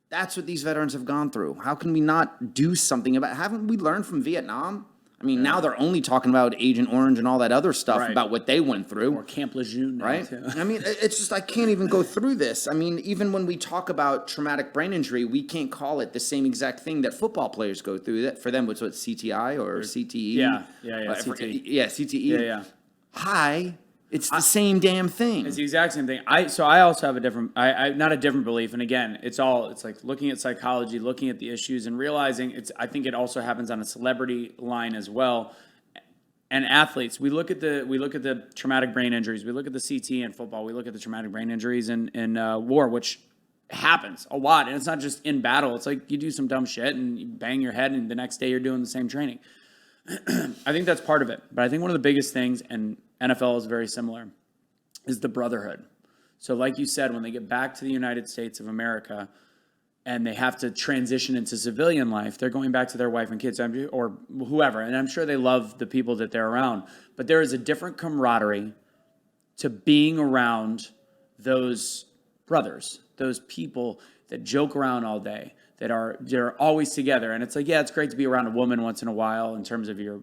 That's what these veterans have gone through. How can we not do something about it? Haven't we learned from Vietnam? I mean, now they're only talking about Agent Orange and all that other stuff about what they went through. Or Camp Lejeune. Right? I mean, it's just, I can't even go through this. I mean, even when we talk about traumatic brain injury, we can't call it the same exact thing that football players go through. That for them, it's what, CTI or CTE? Yeah, CTE. Yeah, CTE. yeah. Hi. It's the same damn thing. It's the exact same thing. I also have a different, not a different belief. And again, it's like looking at psychology, looking at the issues, and realizing I think it also happens on a celebrity line as well. And athletes, we look at the traumatic brain injuries, we look at the CT in football, we look at the traumatic brain injuries in war, which happens a lot. And it's not just in battle. It's like you do some dumb shit and you bang your head, and the next day you're doing the same training. I think that's part of it. But I think one of the biggest things, and NFL is very similar, is the brotherhood. So like you said, when they get back to the United States of America and they have to transition into civilian life, they're going back to their wife and kids or whoever. And I'm sure they love the people that they're around. But there is a different camaraderie to being around those brothers, those people that joke around all day, they're always together. And it's like, yeah, it's great to be around a woman once in a while in terms of your,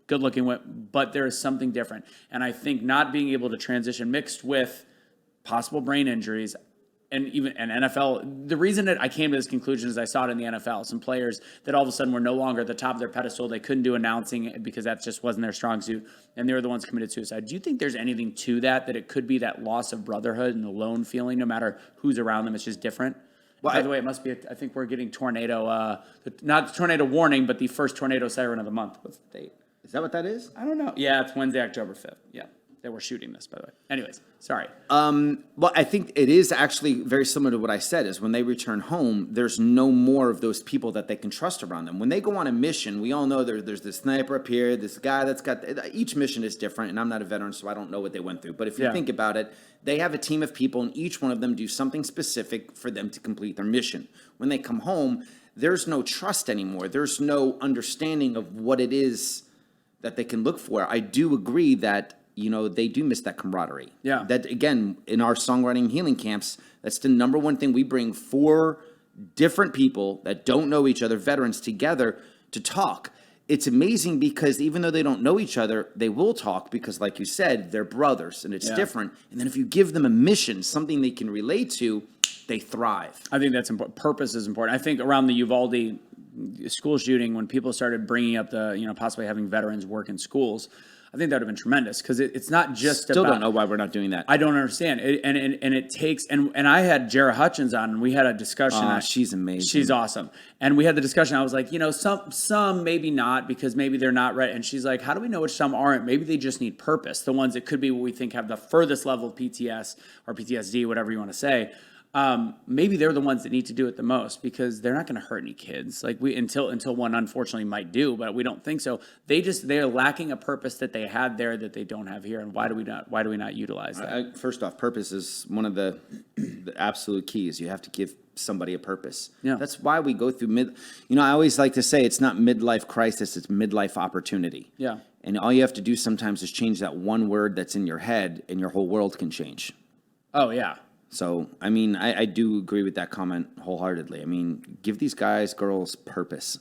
good looking, but there is something different. And I think not being able to transition mixed with possible brain injuries and even an NFL, the reason that I came to this conclusion is I saw it in the NFL, some players that all of a sudden were no longer at the top of their pedestal. They couldn't do announcing because that just wasn't their strong suit. And they were the ones committed suicide. Do you think there's anything to that it could be that loss of brotherhood and the lone feeling, no matter who's around them, it's just different? Well, by the way, it must be, I think we're getting tornado, not the tornado warning, but the first tornado siren of the month. What's the date? Is that what that is? I don't know. Yeah, it's Wednesday, October 5th. Yeah, they were shooting this, by the way. Anyways, sorry. Well, I think it is actually very similar to what I said, is when they return home, there's no more of those people that they can trust around them. When they go on a mission, we all know there's this sniper up here, this guy that's got, each mission is different, and I'm not a veteran, so I don't know what they went through. But if you think about it, they have a team of people, and each one of them do something specific for them to complete their mission. When they come home, there's no trust anymore. There's no understanding of what it is that they can look for. I do agree that, they do miss that camaraderie. Yeah. That, again, in our songwriting healing camps, that's the number one thing. We bring 4 different people that don't know each other, veterans, together to talk. It's amazing because even though they don't know each other, they will talk because, like you said, they're brothers, and it's different. And then if you give them a mission, something they can relate to, they thrive. I think that's important. Purpose is important. I think around the Uvalde school shooting, when people started bringing up the, possibly having veterans work in schools, I think that would have been tremendous, because it's not just Still about. don't know why we're not doing that. I don't understand. And it takes, and I had Jara Hutchins on, and we had a discussion. She's amazing. She's awesome. And we had the discussion. I was like, some maybe not, because maybe they're not right. And she's like, how do we know which some aren't? Maybe they just need purpose. The ones that could be what we think have the furthest level of PTS or PTSD, whatever you want to say. Maybe they're the ones that need to do it the most, because they're not going to hurt any kids. Like until one unfortunately might do, but we don't think so. They're lacking a purpose that they had there that they don't have here. And why do we not utilize that? First off, purpose is one of the absolute keys. You have to give somebody a purpose. Yeah. That's why we go through I always like to say it's not midlife crisis, it's midlife opportunity. Yeah. And all you have to do sometimes is change that one word that's in your head, and your whole world can change. Oh, yeah. So, I do agree with that comment wholeheartedly. Give these guys, girls purpose.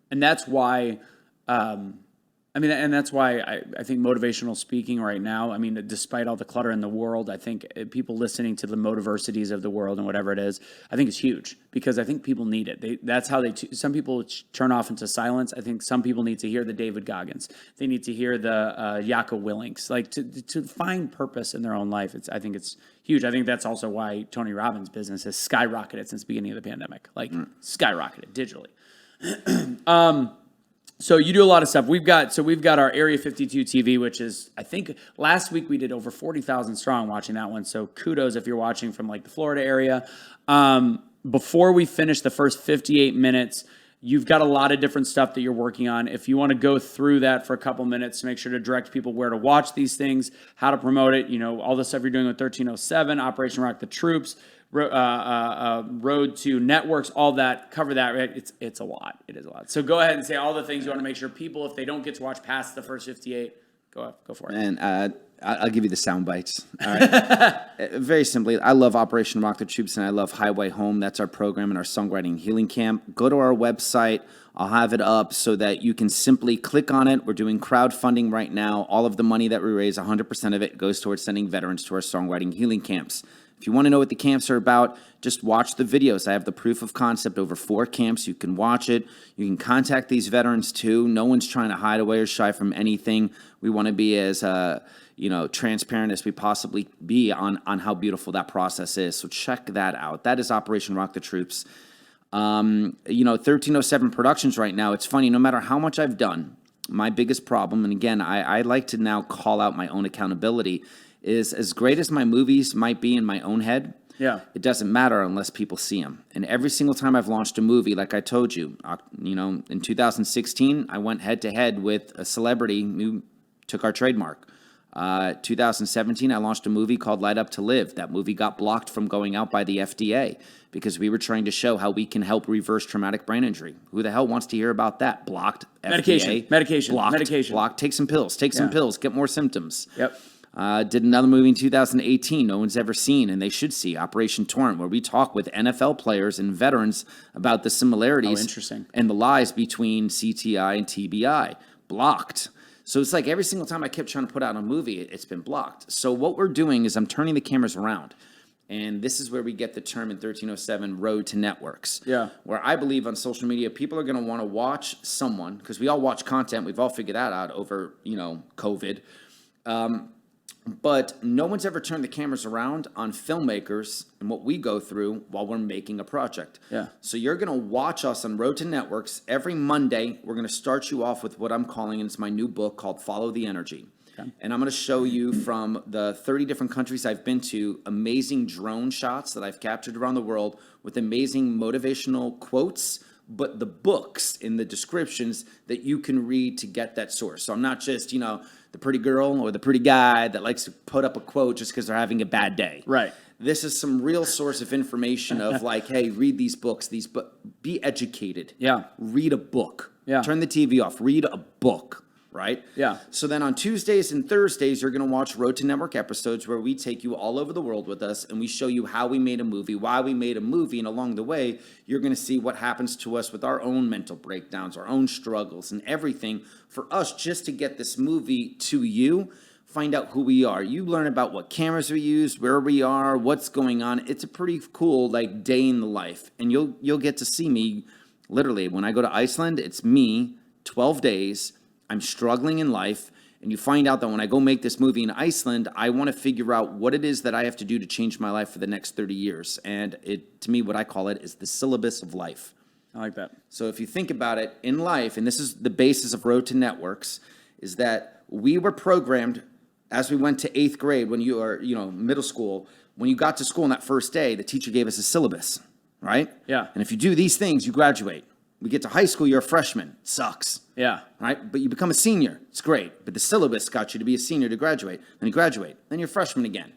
And that's why, that's why I think motivational speaking right now, despite all the clutter in the world, I think people listening to the motiversities of the world and whatever it is, I think it's huge, because I think people need it. That's how some people turn off into silence. I think some people need to hear the David Goggins. They need to hear the Jocko Willinks, like to find purpose in their own life. I think it's huge. I think that's also why Tony Robbins' business has skyrocketed since the beginning of the pandemic, skyrocketed digitally. So you do a lot of stuff. We've got our Area 52 TV, which is, I think last week we did over 40,000 strong watching that one. So kudos if you're watching from the Florida area. Before we finish the first 58 minutes, you've got a lot of different stuff that you're working on. If you want to go through that for a couple minutes, make sure to direct people where to watch these things, how to promote it, all the stuff you're doing with 1307, Operation Rock the Troops, Road to Networks, all that, cover that. Right? It's a lot. It is a lot. So go ahead and say all the things you want to make sure people, if they don't get to watch past the first 58, go for it. And I'll give you the sound bites. All right. Very simply, I love Operation Rock the Troops, and I love Highway Home. That's our program in our songwriting healing camp. Go to our website. I'll have it up so that you can simply click on it. We're doing crowdfunding right now. All of the money that we raise, 100% of it goes towards sending veterans to our songwriting healing camps. If you want to know what the camps are about, just watch the videos. I have the proof of concept over 4 camps. You can watch it. You can contact these veterans too. No one's trying to hide away or shy from anything. We want to be as transparent as we possibly be on how beautiful that process is. So check that out. That is Operation Rock the Troops. 1307 Productions right now. It's funny, no matter how much I've done, my biggest problem, and again, I like to now call out my own accountability, is as great as my movies might be in my own head, it doesn't matter unless people see them. And every single time I've launched a movie, like I told you, in 2016, I went head-to-head with a celebrity who took our trademark. 2017, I launched a movie called Light Up to Live. That movie got blocked from going out by the FDA because we were trying to show how we can help reverse traumatic brain injury. Who the hell wants to hear about that? Blocked. FDA. Medication. Blocked. Take some pills. Some pills. Get more symptoms. Yep. Did another movie in 2018 no one's ever seen, and they should see, Operation Torrent, where we talk with NFL players and veterans about the similarities and the lies between CTI and TBI. Blocked. So it's like every single time I kept trying to put out a movie, it's been blocked. So what we're doing is I'm turning the cameras around. And this is where we get the term in 1307, road to networks. Yeah. Where I believe on social media, people are going to want to watch someone, because we all watch content. We've all figured that out over, COVID. But no one's ever turned the cameras around on filmmakers and what we go through while we're making a project. Yeah. So you're going to watch us on Road to Networks. Every Monday, we're going to start you off with what I'm calling, and it's my new book called Follow the Energy. Okay. And I'm going to show you from the 30 different countries I've been to, amazing drone shots that I've captured around the world with amazing motivational quotes, but the books in the descriptions that you can read to get that source. So I'm not just, the pretty girl or the pretty guy that likes to put up a quote just because they're having a bad day. Right. This is some real source of information of hey, read these books, be educated. Yeah. Read a book. Yeah. Turn the TV off. Read a book. Right? Yeah. So then on Tuesdays and Thursdays, you're going to watch Road to Network episodes where we take you all over the world with us and we show you how we made a movie, why we made a movie, and along the way, you're going to see what happens to us with our own mental breakdowns, our own struggles, and everything for us just to get this movie to you, find out who we are. You learn about what cameras we use, where we are, what's going on. It's a pretty cool day in the life, and you'll get to see me Literally, when I go to Iceland, it's me, 12 days. I'm struggling in life. And you find out that when I go make this movie in Iceland, I want to figure out what it is that I have to do to change my life for the next 30 years. And to me, what I call it is the syllabus of life. I like that. So if you think about it in life, and this is the basis of Road to Networks, is that we were programmed as we went to 8th grade when you are, middle school. When you got to school on that first day, the teacher gave us a syllabus, right? Yeah. And if you do these things, you graduate. We get to high school, you're a freshman. It sucks. Yeah. Right? But you become a senior. It's great. But the syllabus got you to be a senior to graduate. Then you graduate. Then you're a freshman again.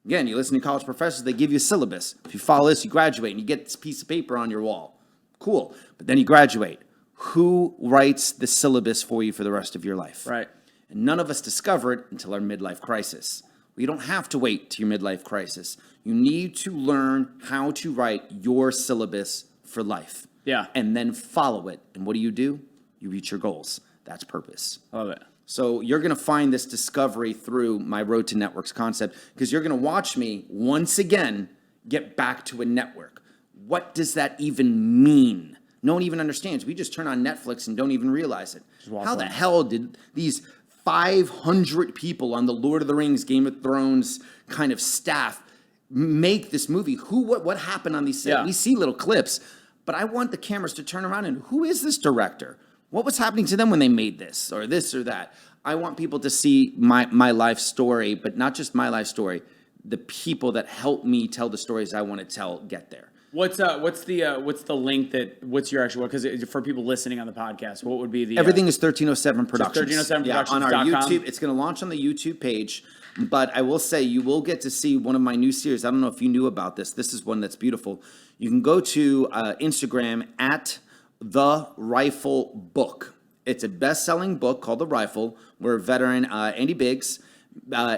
Again, you listen to college professors, they give you a syllabus. If you follow this, you graduate and you get this piece of paper on your wall. Cool. But then you graduate. Who writes the syllabus for you for the rest of your life? Right. And none of us discover it until our midlife crisis. You don't have to wait to your midlife crisis. You need to learn how to write your syllabus for life. Yeah. And then follow it. And what do? You reach your goals. That's purpose. I love it. So you're going to find this discovery through my Road to Networks concept because you're going to watch me once again get back to a network. What does that even mean? No one even understands. We just turn on Netflix and don't even realize it. How the hell did these 500 people on the Lord of the Rings, Game of Thrones kind of staff make this movie? What happened on these sets? Yeah. We see little clips, but I want the cameras to turn around and who is this director? What was happening to them when they made this or that? I want people to see my life story, but not just my life story. The people that help me tell the stories I want to tell get there. What's the link what's your actual, because for people listening on the podcast, what would be the Everything is 1307 Productions. 1307 Yeah, on our Productions.com. YouTube. It's going to launch on the YouTube page, but I will say you will get to see one of my new series. I don't know if you knew about this. This is one that's beautiful. You can go to Instagram at The Rifle Book. It's a best-selling book called The Rifle, where veteran Andy Biggs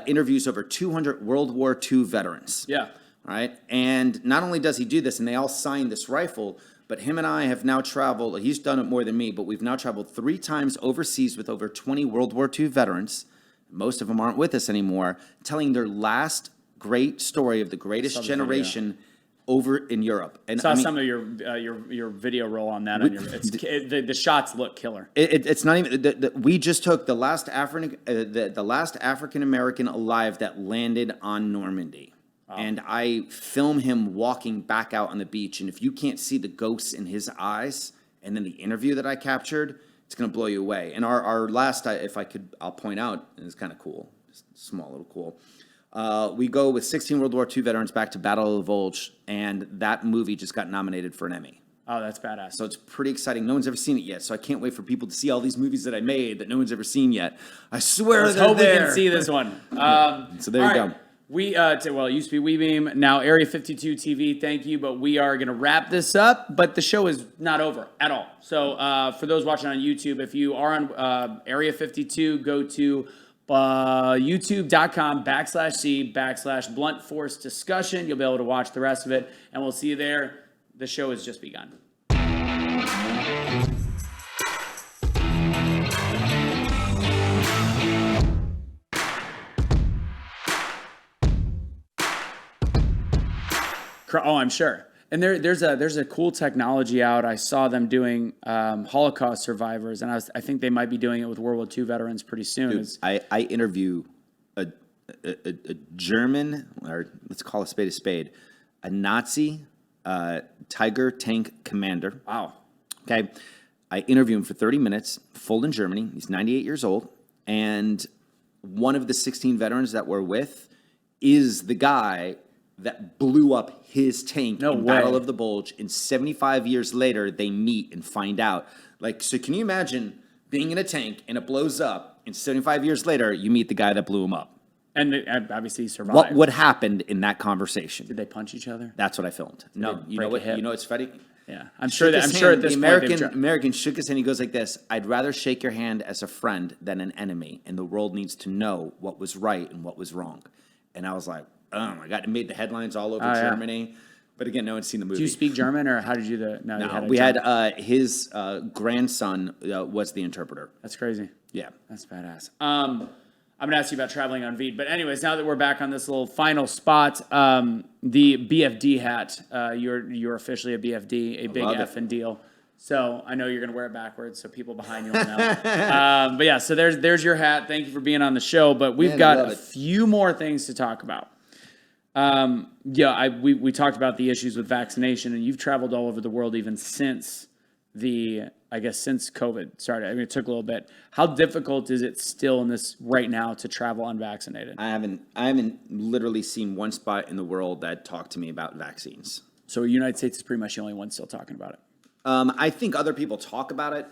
interviews over 200 World War II veterans. Yeah. All right. And not only does he do this, and they all signed this rifle, but him and I have now traveled. He's done it more than me, but we've now traveled 3 times overseas with over 20 World War II veterans. Most of them aren't with us anymore, telling their last great story of the greatest generation over in Europe. And Saw some of your video roll on that. The shots look killer. It's not even. We just took the last African American alive that landed on Normandy. And I film him walking back out on the beach. And if you can't see the ghosts in his eyes, and then the interview that I captured, it's going to blow you away. And our last, if I could, I'll point out, and it's kind of cool, just small little cool. We go with 16 World War II veterans back to Battle of the Bulge, and that movie just got nominated for an Emmy. Oh, that's badass. So it's pretty exciting. No one's ever seen it yet, so I can't wait for people to see all these movies that I made that no one's ever seen yet. I swear Let's they're hope there. we can see this one. So there you go. We, it used to be WeBeam, now Area 52 TV, thank you, but we are going to wrap this up, but the show is not over at all. So for those watching on YouTube, if you are on Area 52, go to youtube.com/C/Blunt Force Discussion. You'll be able to watch the rest of it, and we'll see you there. The show has just begun. Oh, I'm sure. And there's a cool technology out. I saw them doing Holocaust survivors, and I think they might be doing it with World War II veterans pretty soon. Dude, I interview a German, or let's call a spade, a Nazi Tiger tank commander. Wow. Okay. I interview him for 30 minutes, full in Germany. He's 98 years old. And one of the 16 veterans that we're with is the guy that blew up his tank in Battle of the Bulge. And 75 years later, they meet and find out. Like, so can you imagine being in a tank and it blows up, and 75 years later, you meet the guy that blew him up? And obviously he survived. What would happen in that conversation? Did they punch each other? That's what I filmed. No, you know what? You know it's funny. Yeah, I'm sure at this the American shook his hand. He goes like this: "I'd rather shake your hand as a friend than an enemy, and the world needs to know what was right and what was wrong." And I was like, "Oh my god!" It made the headlines all over Germany. Yeah. But again, no one's seen the movie. Do you speak German, or how did you do the? No, we had his grandson was the interpreter. That's crazy. Yeah, that's badass. I'm going to ask you about traveling on Veed. But anyways, now that we're back on this little final spot, the BFD hat, you're officially a BFD, a big effing deal. So I know you're going to wear it backwards, so people behind you will know. But yeah, so there's your hat. Thank you for being on the show. But we've got a few more things to talk about. We talked about the issues with vaccination, and you've traveled all over the world even since since COVID started. I mean, it took a little bit. How difficult is it still in this right now to travel unvaccinated? I haven't literally seen one spot in the world that talked to me about vaccines. So the United States is pretty much the only one still talking about it. I think other people talk about it,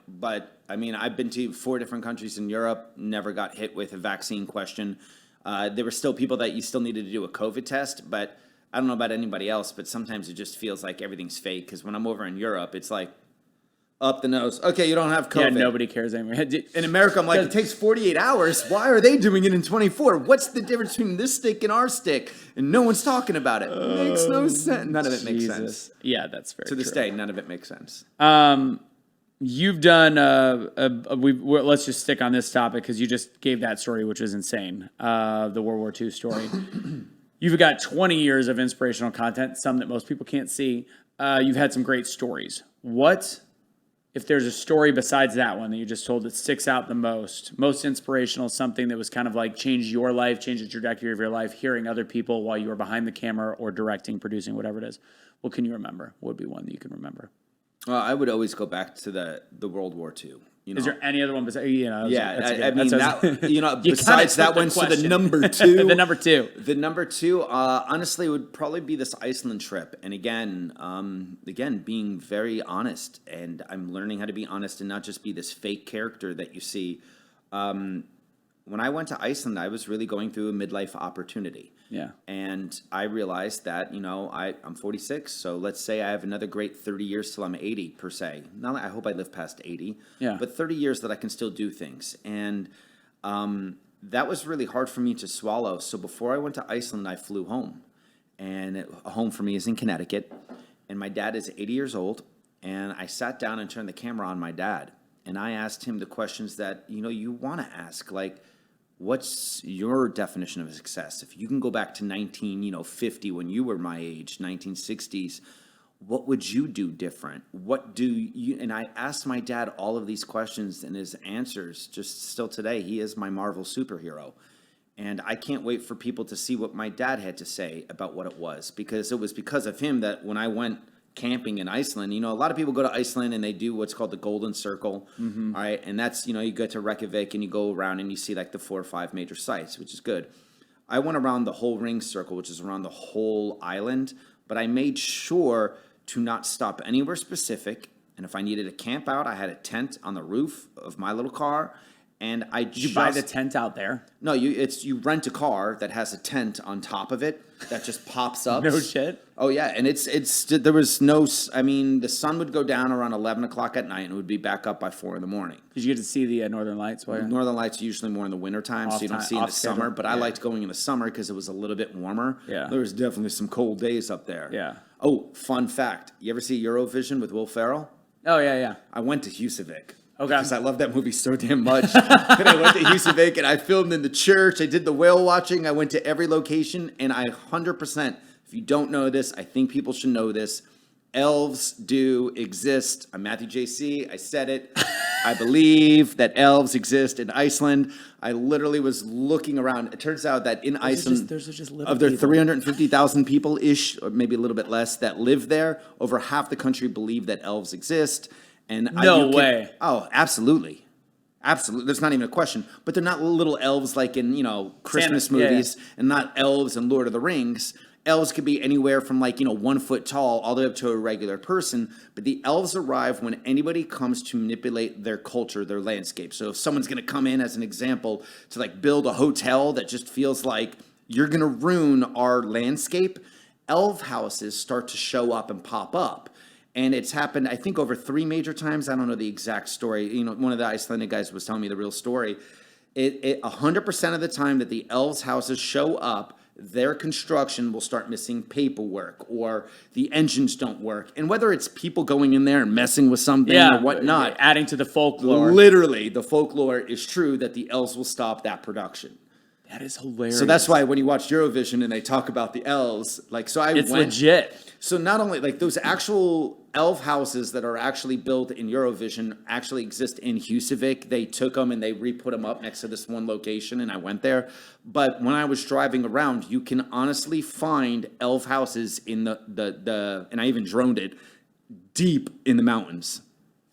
but I mean, I've been to 4 different countries in Europe, never got hit with a vaccine question. There were still people that you still needed to do a COVID test, but I don't know about anybody else, but sometimes it just feels like everything's fake, because when I'm over in Europe, it's like, up the nose. Okay, you don't have COVID. Yeah, nobody cares anymore. In America, I'm like, it takes 48 hours. Why are they doing it in 24? What's the difference between this stick and our stick? And no one's talking about it. Makes no sense. None of it makes sense. Yeah, that's very true. To this day, none of it makes sense. You've done, let's just stick on this topic because you just gave that story, which was insane, the World War II story. You've got 20 years of inspirational content, some that most people can't see. You've had some great stories. What... If there's a story besides that one that you just told that sticks out the most inspirational, something that was kind of like changed your life, changed the trajectory of your life, hearing other people while you were behind the camera or directing, producing, whatever it is, what can you remember? What would be one that you can remember? I would always go back to the World War II. You know? Is there any other one besides? Besides that one, so the number 2. The number 2. The number 2, honestly, would probably be this Iceland trip. And again, being very honest, and I'm learning how to be honest and not just be this fake character that you see. When I went to Iceland, I was really going through a midlife opportunity. Yeah. And I realized that, I'm 46, so let's say I have another great 30 years till I'm 80, per se. Not I hope I live past 80, but 30 years that I can still do things. And that was really hard for me to swallow. So before I went to Iceland, I flew home. And home for me is in Connecticut. And my dad is 80 years old. And I sat down and turned the camera on my dad. And I asked him the questions that, you want to ask, like, what's your definition of success? If you can go back to 1950 when you were my age, 1960s, what would you do different? What do you... And I asked my dad all of these questions, and his answers, just still today, he is my Marvel superhero. And I can't wait for people to see what my dad had to say about what it was, because it was because of him that when I went camping in Iceland, a lot of people go to Iceland and they do what's called the Golden Circle, all right? And that's, you go to Reykjavik and you go around and you see like the 4 or 5 major sites, which is good. I went around the whole ring circle, which is around the whole island, but I made sure to not stop anywhere specific. And if I needed to camp out, I had a tent on the roof of my little car. And Did you buy the tent out there? No, you rent a car that has a tent on top of it that just pops up. No shit. Oh yeah, and there was no. I mean, the sun would go down around 11 o'clock at night and it would be back up by 4 in the morning. Did you get to see the Northern Lights? Northern Lights are usually more in the wintertime, so you don't see in the summer. But I liked going in the summer because it was a little bit warmer. Yeah. There was definitely some cold days up there. Yeah. Oh, fun fact: you ever see Eurovision with Will Ferrell? Oh yeah. I went to Husavik. Okay. Because I love that movie so damn much. And I went to Husavik and I filmed in the church. I did the whale watching. I went to every location. And I 100%, if you don't know this, I think people should know this. Elves do exist. I'm Matthew JC. I said it. I believe that elves exist in Iceland. I literally was looking around. It turns out that in Iceland, of their 350,000 people-ish, or maybe a little bit less, that live there, over half the country believe that elves exist. And no way. Oh, absolutely. Absolutely. There's not even a question. But they're not little elves like in, Christmas movies, and not elves in Lord of the Rings. Elves could be anywhere from 1 foot tall all the way up to a regular person. But the elves arrive when anybody comes to manipulate their culture, their landscape. So if someone's going to come in, as an example, to build a hotel that just feels like you're going to ruin our landscape, elf houses start to show up and pop up. And it's happened, I think, over 3 major times. I don't know the exact story. One of the Icelandic guys was telling me the real story. 100% of the time that the elves' houses show up, their construction will start missing paperwork, or the engines don't work. And whether it's people going in there and messing with something or whatnot. Adding to the folklore. Literally, the folklore is true that the elves will stop that production. That is hilarious. So that's why when you watch Eurovision and they talk about the elves, like, so I it's went. legit. So not only like those actual elf houses that are actually built in Eurovision actually exist in Husavik. They took them and they re-put them up next to this one location, and I went there. But when I was driving around, you can honestly find elf houses in the and I even droned it deep in the mountains.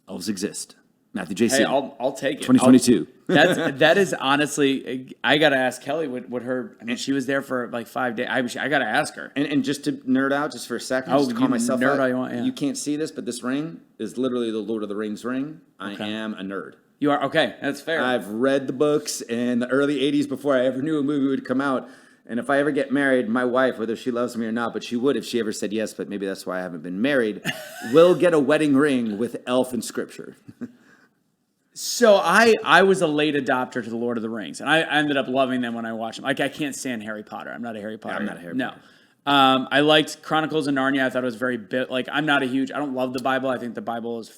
Elves exist. Matthew J. Hey, C. I'll take it. 2022. That is honestly. I gotta ask Kelly what her. I mean, she was there for like 5 days. I gotta ask her. And just to nerd out just for a second, just to you call myself nerd out, all you want, yeah. You can't see this, but this ring is literally the Lord of the Rings ring. I am a nerd. You are okay. That's fair. I've read the books in the early 80s before I ever knew a movie would come out. And if I ever get married, my wife, whether she loves me or not, but she would if she ever said yes, but maybe that's why I haven't been married, will get a wedding ring with elf in scripture. So I was a late adopter to the Lord of the Rings, and I ended up loving them when I watched them. Like, I can't stand Harry Potter. I'm not a Harry Potter. I'm not a Harry No. Potter. I liked Chronicles of Narnia. I thought it was very like, I'm not a huge. I don't love the Bible. I think the Bible is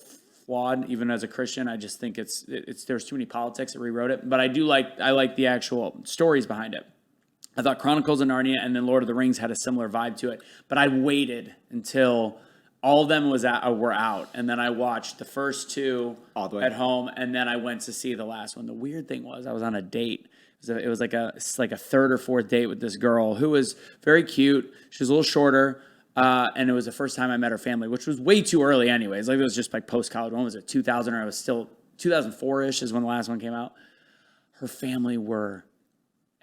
flawed. Even as a Christian, I just think it's there's too many politics that rewrote it. But I like the actual stories behind it. I thought Chronicles of Narnia and then Lord of the Rings had a similar vibe to it. But I waited until all of them were out, and then I watched the first two All the way. at home, and then I went to see the last one. The weird thing was I was on a date. It was like a third or fourth date with this girl who was very cute. She was a little shorter, and it was the first time I met her family, which was way too early anyways. Like, it was just like post-college. When was it, 2000, or I was still 2004-ish is when the last one came out. Her family were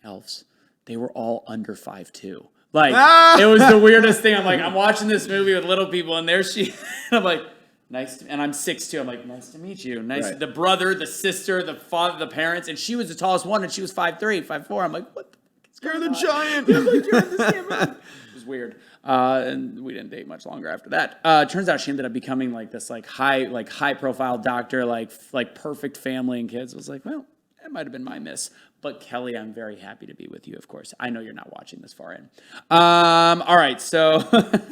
elves. They were all under 5'2". Like, it was the weirdest thing. I'm like, I'm watching this movie with little people, and there she, and I'm like, nice to, and I'm 6'2". I'm like, nice to meet you. Nice, Right. the brother, the sister, the father, the parents, and she was the tallest one, and she was 5'3", 5'4". I'm like, what the fuck is going on? giant. I'm like, you're at the same movie. It was weird. And we didn't date much longer after that. Turns out she ended up becoming like this high profile doctor, like perfect family and kids. I was like, well, that might have been my miss. But Kelly, I'm very happy to be with you, of course. I know you're not watching this far in. All right, so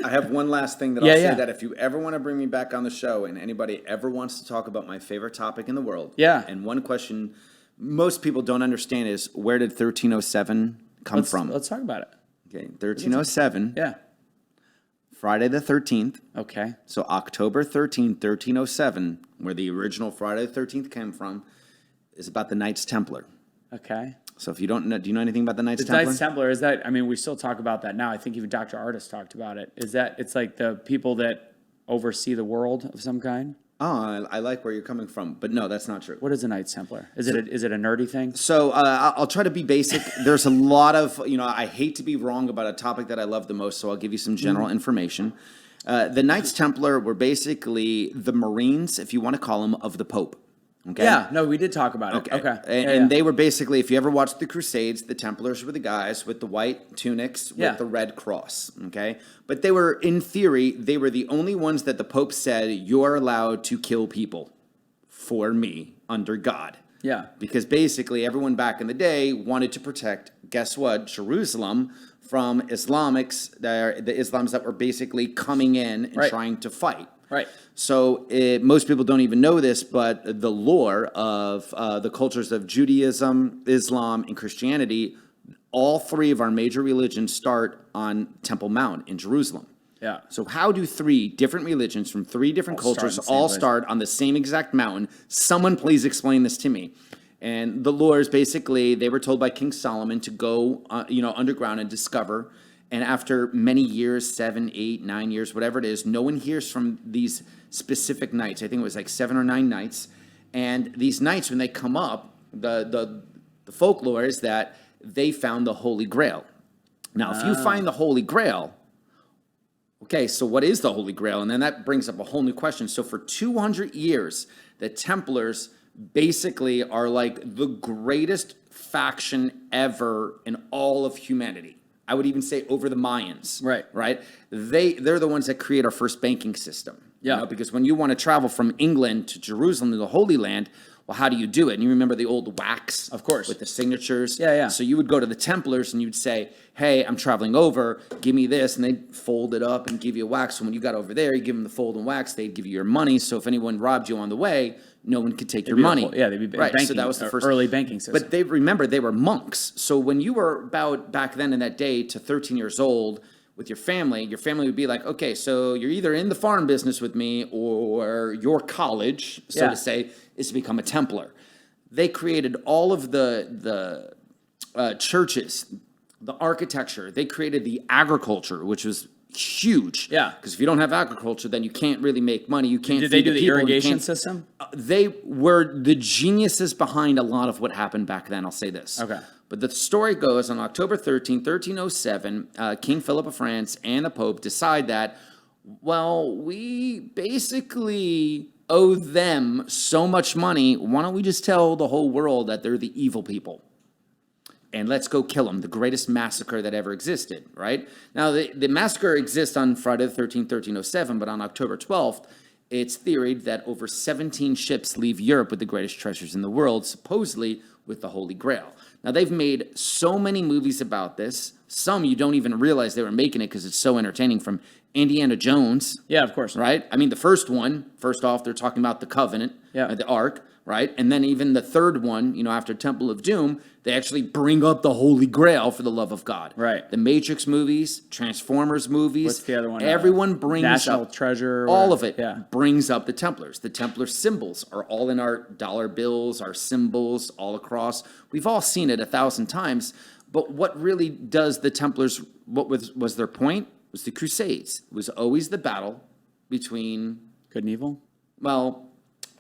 I have one last thing that I'll say, that if you ever want to bring me back on the show and anybody ever wants to talk about my favorite topic in the world, and one question most people don't understand is, where did 1307 come from? Let's talk about it. Okay, 1307. Yeah. Friday the 13th. Okay. So October 13th, 1307, where the original Friday the 13th came from, is about the Knights Templar. Okay. So if you don't know, do you know anything about the Knights The Templar? Knights Templar, is that, I mean, we still talk about that now. I think even Dr. Artis talked about it. Is that, it's like the people that oversee the world of some kind? Oh, I like where you're coming from, but no, that's not true. What is a Knights Templar? Is it a nerdy thing? So I'll try to be basic. There's a lot of, I hate to be wrong about a topic that I love the most, so I'll give you some general information. The Knights Templar were basically the Marines, if you want to call them, of the Pope. Okay. Yeah, no, we did talk about it. Okay. And they were basically, if you ever watched the Crusades, the Templars were the guys with the white tunics with the red cross. Okay. But they were, in theory, they were the only ones that the Pope said, you're allowed to kill people for me under God. Yeah. Because basically everyone back in the day wanted to protect, guess what, Jerusalem from the Islams that were basically coming in and trying to fight. Right. So most people don't even know this, but the lore of the cultures of Judaism, Islam, and Christianity, all three of our major religions start on Temple Mount in Jerusalem. Yeah. So how do three different religions from three different cultures all start on the same exact mountain? Someone please explain this to me. And the lore is basically, they were told by King Solomon to go underground and discover. And after many years, 7, 8, 9 years, whatever it is, no one hears from these specific knights. I think it was like 7 or 9 knights. And these knights, when they come up, the folklore is that they found the Holy Grail. Now, if you find the Holy Grail, okay, so what is the Holy Grail? And then that brings up a whole new question. So for 200 years, the Templars basically are like the greatest faction ever in all of humanity. I would even say over the Mayans. Right. They're the ones that create our first banking system. Yeah. Because when you want to travel from England to Jerusalem to the Holy Land, well, how do you do it? And you remember the old wax? Of course. With the signatures? Yeah. So you would go to the Templars and you'd say, hey, I'm traveling over, give me this. And they'd fold it up and give you a wax. So when you got over there, you give them the fold and wax, they'd give you your money. So if anyone robbed you on the way, no one could take your money. They'd be right. banking, So that was the first early banking system. But they were monks. So when you were about back then in that day to 13 years old with your family would be like, okay, so you're either in the farm business with me or your college, so to say, is to become a Templar. They created all of the churches, the architecture. They created the agriculture, which was huge. Yeah. Because if you don't have agriculture, then you can't really make money. You can't. Did they do the people, irrigation system? They were the geniuses behind a lot of what happened back then. I'll say this. Okay. But the story goes on October 13, 1307, King Philip of France and the Pope decide that, well, we basically owe them so much money. Why don't we just tell the whole world that they're the evil people? And let's go kill them, the greatest massacre that ever existed, right? Now, the massacre exists on Friday the 13th, 1307, but on October 12th, it's theoried that over 17 ships leave Europe with the greatest treasures in the world, supposedly with the Holy Grail. Now, they've made so many movies about this. Some you don't even realize they were making it because it's so entertaining, from Indiana Jones. Yeah, of course. Right? I mean, the first one, first off, they're talking about the Covenant, the Ark, right? And then even the third one, after Temple of Doom, they actually bring up the Holy Grail for the love of God. Right. The Matrix movies, Transformers movies. What's the other one? Everyone brings National up Treasure. all of it. Yeah. Brings up the Templars. The Templar symbols are all in our dollar bills, our symbols all across. We've all seen it 1,000 times. But what really does the Templars? What was their point? Was the Crusades. It was always the battle between Good and evil? Well,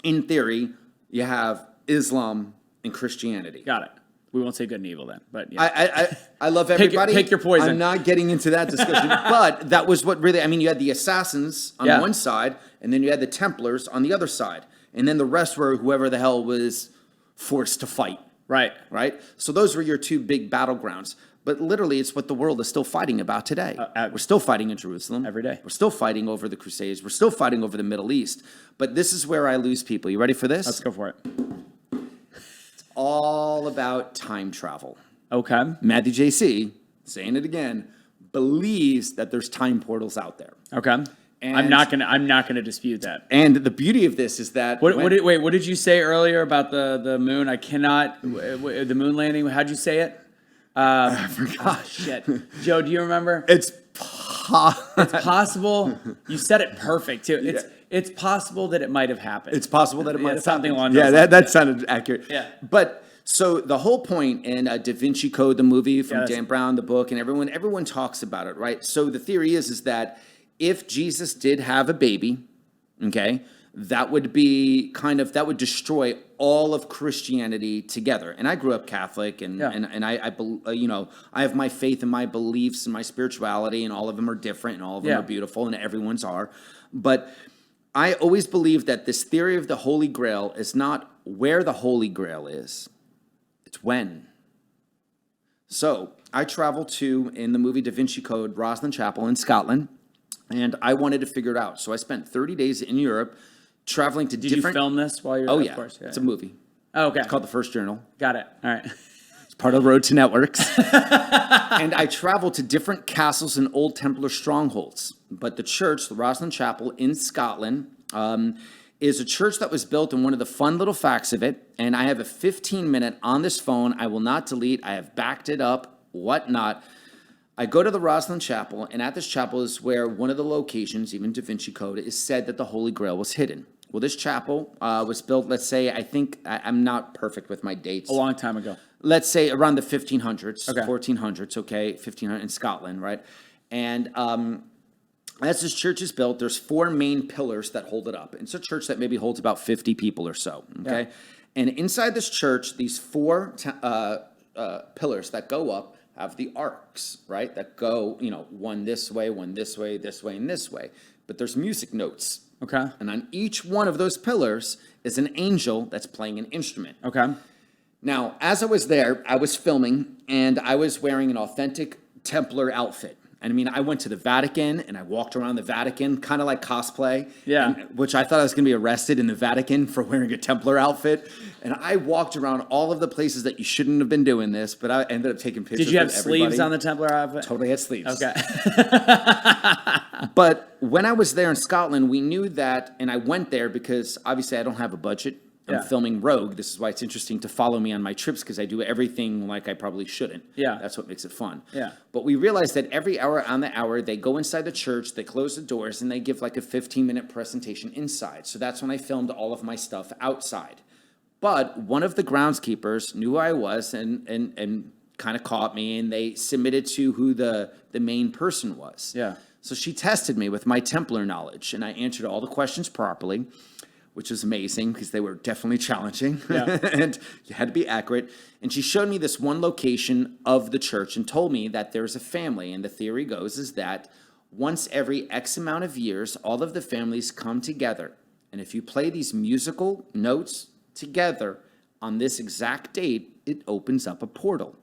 in theory, you have Islam and Christianity. Got it. We won't say good and evil then, but yeah. I love everybody. Pick your poison. I'm not getting into that discussion, but that was what really, you had the assassins on one side, and then you had the Templars on the other side, and then the rest were whoever the hell was forced to fight. Right. Right? So those were your two big battlegrounds. But literally, it's what the world is still fighting about today. We're still fighting in Jerusalem. Every day. We're still fighting over the Crusades. We're still fighting over the Middle East. But this is where I lose people. You ready for this? Let's go for it. It's all about time travel. Okay. Matthew J.C., saying it again, believes that there's time portals out there. Okay. And I'm not gonna dispute that. And the beauty of this is that What did you say earlier about the moon? I cannot the moon landing. How'd you say it? I forgot. Oh, shit. Joe, do you remember? It's possible. You said it perfect too. It's possible that it might have happened. It's possible that it might have something happened. along those lines. That sounded accurate. Yeah. But so the whole point in Da Vinci Code, the movie from Dan Brown, the book, and everyone talks about it, right? So the theory is that if Jesus did have a baby, okay, that would be that would destroy all of Christianity together. And I grew up Catholic, and I have my faith and my beliefs and my spirituality, and all of them are different, and all of them are beautiful, and everyone's are. But I always believe that this theory of the Holy Grail is not where the Holy Grail is; it's when. So I traveled to, in the movie Da Vinci Code, Rosslyn Chapel in Scotland, and I wanted to figure it out. So I spent 30 days in Europe, traveling to different... Did you film this while you were there? Oh, there? yeah. Of course. It's a movie. Oh, okay. It's called The First Journal. Got it. All right. It's part of Road to Networks. And I traveled to different castles and old Templar strongholds. But the church, the Rosslyn Chapel in Scotland, is a church that was built, and one of the fun little facts of it, and I have a 15-minute on this phone, I will not delete, I have backed it up, whatnot. I go to the Rosslyn Chapel, and at this chapel is where one of the locations, even Da Vinci Code, is said that the Holy Grail was hidden. Well, this chapel was built, let's say, I'm not perfect with my dates. A long time ago. Let's say around the 1500s, okay. 1400s, okay, 1500 in Scotland, right? And as this church is built, there's 4 main pillars that hold it up. It's a church that maybe holds about 50 people or so, okay? Yeah. And inside this church, these 4 pillars that go up have the arcs, right? That go, one this way, this way, and this way. But there's music notes. Okay. And on each one of those pillars is an angel that's playing an instrument. Okay. Now, as I was there, I was filming, and I was wearing an authentic Templar outfit. And I went to the Vatican, and I walked around the Vatican, kind of like cosplay. Yeah. Which I thought I was going to be arrested in the Vatican for wearing a Templar outfit. And I walked around all of the places that you shouldn't have been doing this, but I ended up taking pictures. Did you have with everybody. sleeves on the Templar outfit? Totally had sleeves. Okay. But when I was there in Scotland, we knew that, and I went there because obviously I don't have a budget. I'm filming Rogue. This is why it's interesting to follow me on my trips, because I do everything like I probably shouldn't. Yeah. That's what makes it fun. Yeah. But we realized that every hour on the hour, they go inside the church, they close the doors, and they give like a 15-minute presentation inside. So that's when I filmed all of my stuff outside. But one of the groundskeepers knew who I was and kind of caught me, and they submitted to who the main person was. Yeah. So she tested me with my Templar knowledge, and I answered all the questions properly, which was amazing because they were definitely challenging. Yeah. And you had to be accurate. And she showed me this one location of the church and told me that there's a family. And the theory goes is that once every X amount of years, all of the families come together. And if you play these musical notes together on this exact date, it opens up a portal.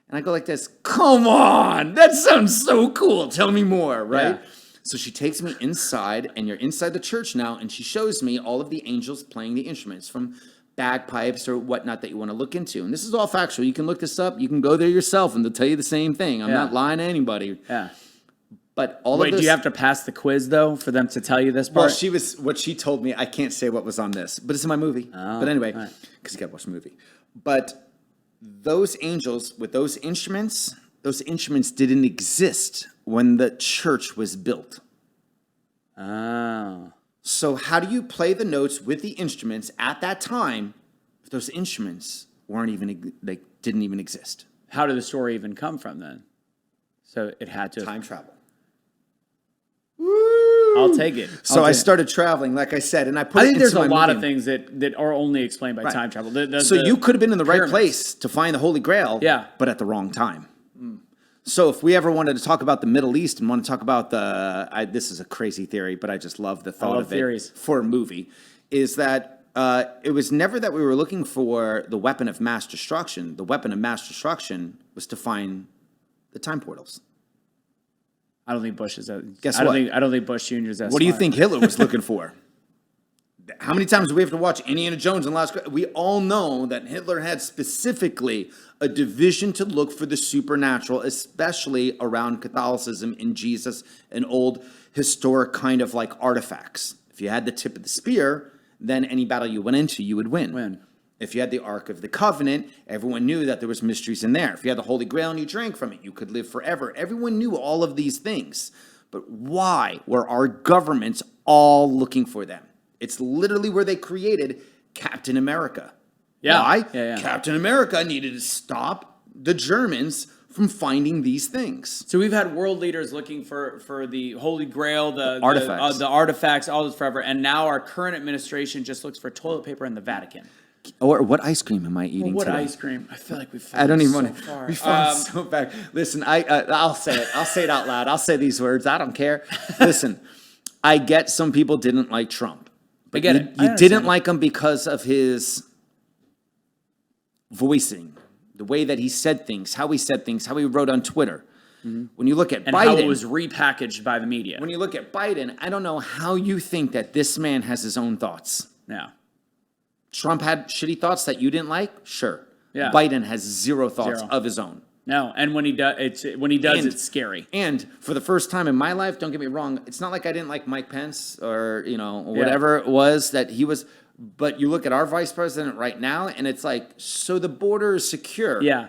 And I go like this, come on, that sounds so cool. Tell me more, right? Yeah. So she takes me inside, and you're inside the church now, and she shows me all of the angels playing the instruments, from bagpipes or whatnot that you want to look into. And this is all factual. You can look this up. You can go there yourself, and they'll tell you the same thing. I'm not lying to anybody. Yeah. But all Wait, of this... do you have to pass the quiz, though, for them to tell you this part? Well, what she told me, I can't say what was on this, but it's in my movie. But anyway, because you got to watch the movie. But those angels with those instruments didn't exist when the church was built. Oh. So how do you play the notes with the instruments at that time if those instruments didn't even exist? How did the story even come from then? So it had to... Time travel. I'll take it. So I started traveling, like I said, and I put I it think into there's a my lot movie. of things that are only explained by time travel. So you could have been in the right pyramids. place to find the Holy Grail, but at the wrong time. So if we ever wanted to talk about the Middle East and want to talk about this is a crazy theory, but I just love the thought of theories. it for a movie, is that it was never that we were looking for the weapon of mass destruction. The weapon of mass destruction was to find the time portals. I don't think Bush is that. Guess I don't what? Think, I don't think Bush Jr. is that. What do you smart. think Hitler was looking for? How many times do we have to watch Indiana Jones and Last? We all know that Hitler had specifically a division to look for the supernatural, especially around Catholicism in Jesus and old historic kind of like artifacts. If you had the tip of the spear, then any battle you went into, you would win. If you had the Ark of the Covenant, everyone knew that there was mysteries in there. If you had the Holy Grail and you drank from it, you could live forever. Everyone knew all of these things. But why were our governments all looking for them? It's literally where they created Captain America. Yeah. Why? Yeah. Captain America needed to stop the Germans from finding these things. So we've had world leaders looking for the Holy Grail, the artifacts, all this forever, and now our current administration just looks for toilet paper in the Vatican. Or what ice cream am I eating What today? ice cream? I feel like we've I don't even so want to. far. We've fallen so back. Listen, I'll say it. I'll say it out loud. I'll say these words. I don't care. Listen, I get some people didn't like Trump. I get it. You didn't like him because of his voicing, the way that he said things, how he said things, how he wrote on Twitter. When you look at and Biden, how it was repackaged by the media. when you look at Biden, I don't know how you think that this man has his own thoughts. Yeah. Trump had shitty thoughts that you didn't like? Sure. Yeah. Biden has zero thoughts Zero. of his own. No, and when he does, it's scary. And for the first time in my life, don't get me wrong, it's not like I didn't like Mike Pence or, whatever it was that he was. But you look at our vice president right now, and it's like, so the border is secure. Yeah.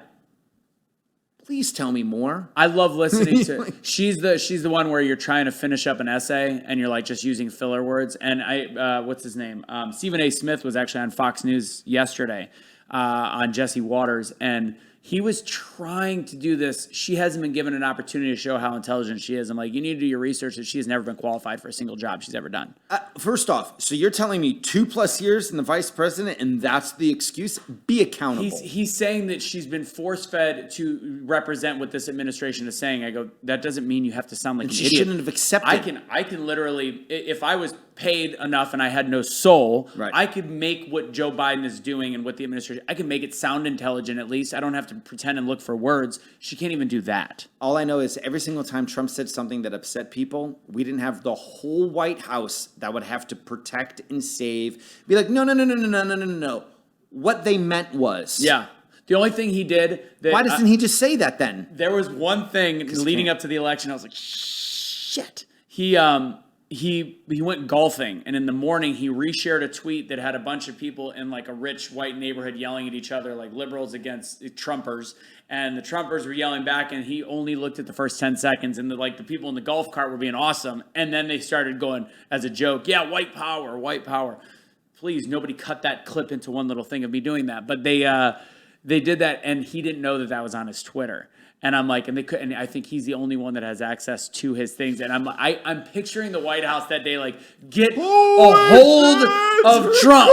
Please tell me more. I love listening to. She's the one where you're trying to finish up an essay and you're like just using filler words. And what's his name? Stephen A. Smith was actually on Fox News yesterday on Jesse Waters, and he was trying to do this. She hasn't been given an opportunity to show how intelligent she is. I'm like, you need to do your research that she has never been qualified for a single job she's ever done. First off, so you're telling me 2+ years in the vice president, and that's the excuse? Be accountable. He's saying that she's been force-fed to represent what this administration is saying. I go, that doesn't mean you have to sound like an she idiot. shouldn't have accepted. I can literally, if I was paid enough and I had no soul, Right. I could make what Joe Biden is doing and what the administration, I can make it sound intelligent at least. I don't have to pretend and look for words. She can't even do that. All I know is every single time Trump said something that upset people, we didn't have the whole White House that would have to protect and save. Be like, no. What they meant was. Yeah. The only thing he did that Why doesn't he just say that then? there was one thing leading up to the election. I was like, shit. He he went golfing, and in the morning he reshared a tweet that had a bunch of people in like a rich white neighborhood yelling at each other, like liberals against Trumpers, and the Trumpers were yelling back, and he only looked at the first 10 seconds, and the people in the golf cart were being awesome, and then they started going as a joke, yeah, white power, white power. Please, nobody cut that clip into one little thing of me doing that, but they did that, and he didn't know that was on his Twitter. And I'm like, and I think he's the only one that has access to his things. And I'm picturing the White House that day, like, get a hold of Trump.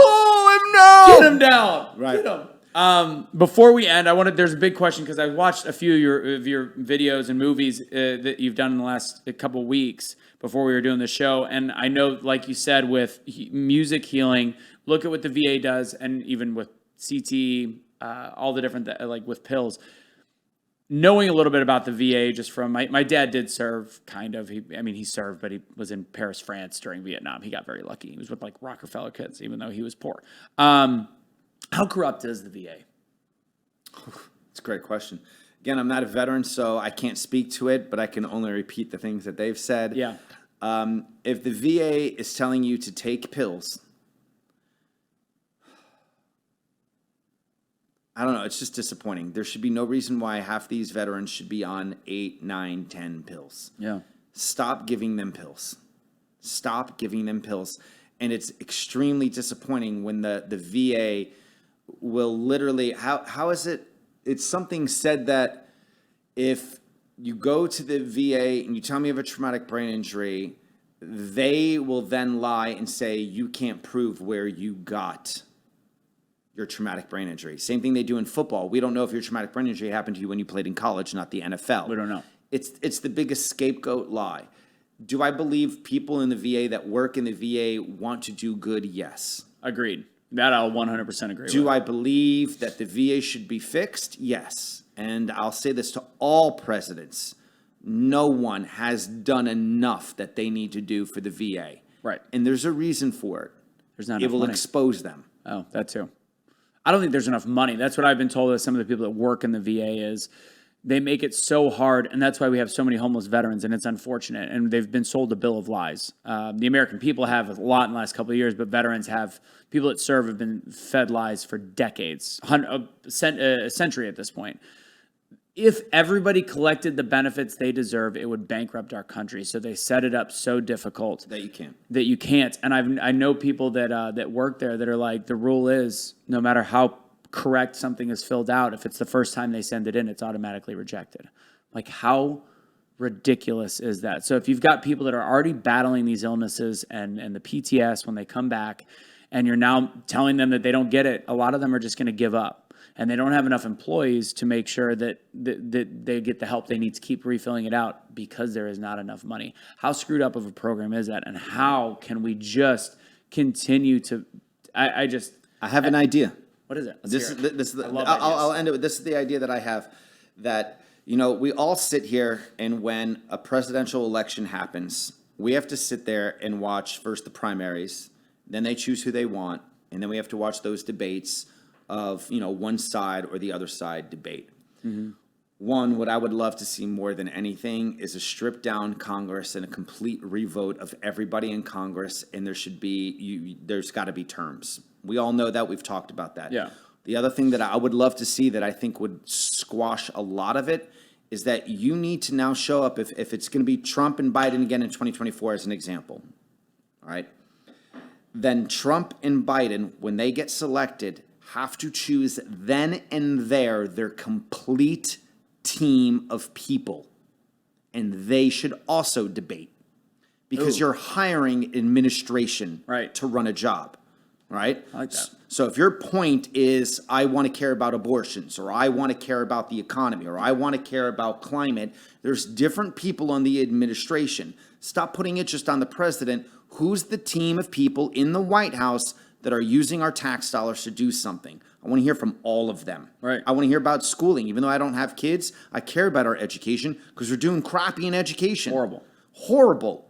Get him down. Right. Get him. Before we end, there's a big question because I watched a few of your videos and movies that you've done in the last couple of weeks before we were doing the show. And I know, like you said, with music healing, look at what the VA does, and even with CT, all the different, like with pills. Knowing a little bit about the VA, just from my dad did serve, kind of. He served, but he was in Paris, France during Vietnam. He got very lucky. He was with like Rockefeller kids, even though he was poor. How corrupt is the VA? It's a great question. Again, I'm not a veteran, so I can't speak to it, but I can only repeat the things that they've said. Yeah. If the VA is telling you to take pills, I don't know. It's just disappointing. There should be no reason why half these veterans should be on 8, 9, 10 pills. Yeah. Stop giving them pills. Stop giving them pills. And it's extremely disappointing when the VA will literally, how is it? It's something said that if you go to the VA and you tell me you have a traumatic brain injury, they will then lie and say you can't prove where you got your traumatic brain injury. Same thing they do in football. We don't know if your traumatic brain injury happened to you when you played in college, not the NFL. We don't know. It's the biggest scapegoat lie. Do I believe people in the VA that work in the VA want to do good? Yes. Agreed. That I'll 100% agree with. Do I believe that the VA should be fixed? Yes. And I'll say this to all presidents. No one has done enough that they need to do for the VA. Right. And there's a reason for it. There's not It enough will money. expose them. Oh, that too. I don't think there's enough money. That's what I've been told by some of the people that work in the VA is they make it so hard, and that's why we have so many homeless veterans, and it's unfortunate. And they've been sold a bill of lies. The American people have a lot in the last couple of years, but veterans have, people that serve have been fed lies for decades, a century at this point. If everybody collected the benefits they deserve, it would bankrupt our country. So they set it up so difficult That you can't. that you can't. And I know people that work there that are like, the rule is no matter how correct something is filled out, if it's the first time they send it in, it's automatically rejected. Like, how ridiculous is that? So if you've got people that are already battling these illnesses and the PTS when they come back, and you're now telling them that they don't get it, a lot of them are just going to give up. And they don't have enough employees to make sure that they get the help they need to keep refilling it out because there is not enough money. How screwed up of a program is that? And how can we just continue to? I have an idea. What is it? I'll end it with this is the idea that I have, that we all sit here, and when a presidential election happens, we have to sit there and watch first the primaries, then they choose who they want, and then we have to watch those debates of one side or the other side debate. Mm-hmm. One, what I would love to see more than anything is a stripped down Congress and a complete revote of everybody in Congress, and there's got to be terms. We all know that. We've talked about that. Yeah. The other thing that I would love to see that I think would squash a lot of it is that you need to now show up if it's going to be Trump and Biden again in 2024 as an example. All right. Then Trump and Biden, when they get selected, have to choose then and there their complete team of people. And they should also debate. Because you're hiring administration to run a job. Right? I like that. So if your point is, I want to care about abortions, or I want to care about the economy, or I want to care about climate, there's different people on the administration. Stop putting it just on the president. Who's the team of people in the White House that are using our tax dollars to do something? I want to hear from all of them. Right. I want to hear about schooling. Even though I don't have kids, I care about our education because we're doing crappy in education. Horrible.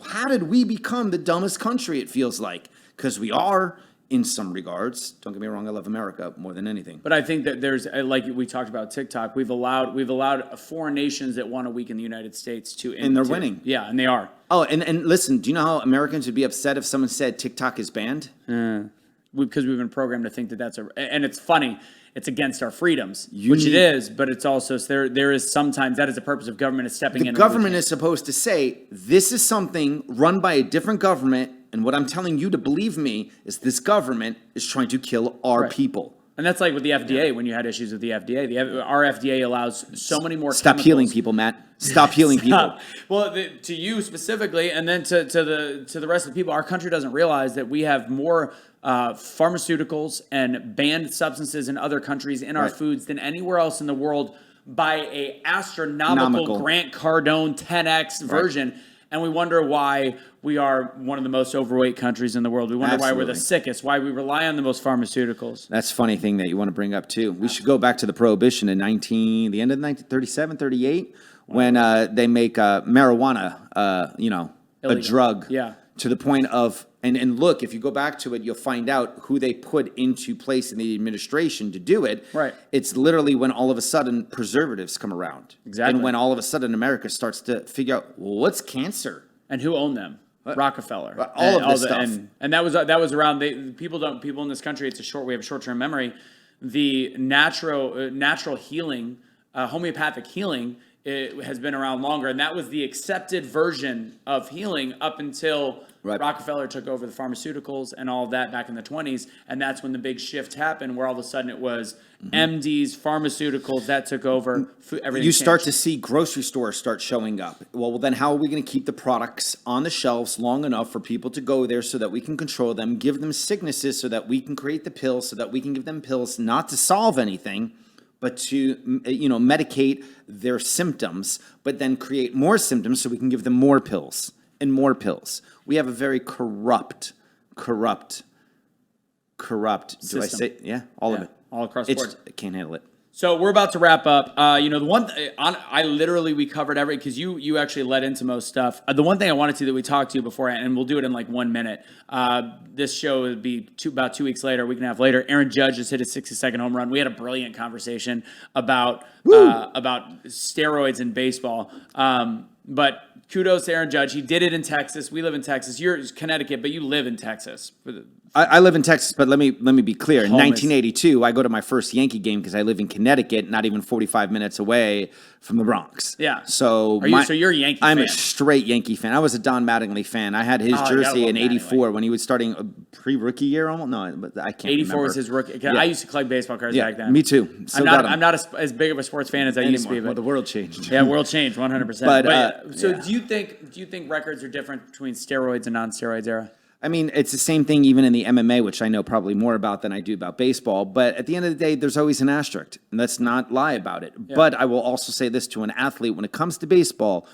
How did we become the dumbest country, it feels like? Because we are. in some regards. Don't get me wrong, I love America more than anything. But I think that there's, like we talked about TikTok, we've allowed foreign nations that want to weaken the United States to, And they're winning. Yeah, and they are. Oh, and listen, do you know how Americans would be upset if someone said TikTok is banned? Because we've been programmed to think that and it's funny, it's against our freedoms, It is, but it's also, there is sometimes, that is the purpose of government, is stepping in. The government is supposed to say, this is something run by a different government, and what I'm telling you to believe me is this government is trying to kill our people. And that's like with the FDA, when you had issues with the FDA. Our FDA allows so many more Stop chemicals. healing people, Matt. Stop healing people. Well, to you specifically, and then to the rest of the people, our country doesn't realize that we have more pharmaceuticals and banned substances in other countries in our foods than anywhere else in the world by a astronomical Grant Cardone 10x version. And we wonder why we are one of the most overweight countries in the world. We wonder why we're the sickest, why we rely on the most pharmaceuticals. That's a funny thing that you want to bring up, too. We should go back to the Prohibition in the end of 1937, 38, when they make marijuana, illegal. A drug. Yeah. To the point of, and look, if you go back to it, you'll find out who they put into place in the administration to do it. Right. It's literally when all of a sudden preservatives come around. Exactly. And when all of a sudden America starts to figure out, well, what's cancer? And who owned them? Rockefeller. All of this stuff. And that was around, people in this country, we have a short-term memory. The natural healing, homeopathic healing, it has been around longer, and that was the accepted version of healing up until Rockefeller took over the pharmaceuticals and all of that back in the 20s, and that's when the big shift happened, where all of a sudden it was MDs, pharmaceuticals, that took over. Everything you start to see grocery stores start showing up. Well, then how are we going to keep the products on the shelves long enough for people to go there so that we can control them, give them sicknesses so that we can create the pills, so that we can give them pills not to solve anything, but to, medicate their symptoms, but then create more symptoms so we can give them more pills and more pills. We have a very corrupt, system. Do I say, all of it. All across the board. I can't handle it. So we're about to wrap up. The one we covered because you actually led into most stuff. The one thing I wanted to that we talked to before, and we'll do it in like 1 minute. This show would be about 2 weeks later, a week and a half later. Aaron Judge just hit a 60-second home run. We had a brilliant conversation about steroids in baseball. But kudos to Aaron Judge. He did it in Texas. We live in Texas. You're in Connecticut, but you live in Texas. I live in Texas, but let me be clear. In 1982, I go to my first Yankee game because I live in Connecticut, not even 45 minutes away from the Bronx. Yeah. So you're a Yankee fan. I'm a straight Yankee fan. I was a Don Mattingly fan. I had his jersey in 84 when he was starting a pre-rookie year almost. No, but I can't 84 remember. was his rookie. I used to collect baseball cards back then. Me too. I'm not as big of a sports fan as I used to be. But well, the world changed. Yeah, world changed 100%. But do you think records are different between steroids and non-steroids era? I mean, it's the same thing even in the MMA, which I know probably more about than I do about baseball. But at the end of the day, there's always an asterisk, and let's not lie about it. Yeah. But I will also say this to an athlete. When it comes to baseball,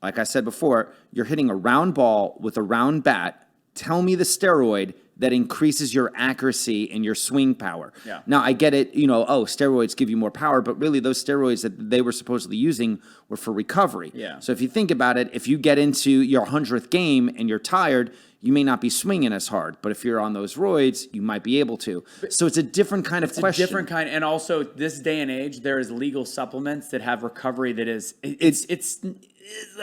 like I said before, you're hitting a round ball with a round bat. Tell me the steroid that increases your accuracy and your swing power. Yeah. Now, I get it, steroids give you more power, but really those steroids that they were supposedly using were for recovery. Yeah. So if you think about it, if you get into your 100th game and you're tired, you may not be swinging as hard, but if you're on those roids, you might be able to. So it's a different kind of question. It's a different kind, and also this day and age, there is legal supplements that have recovery that is it's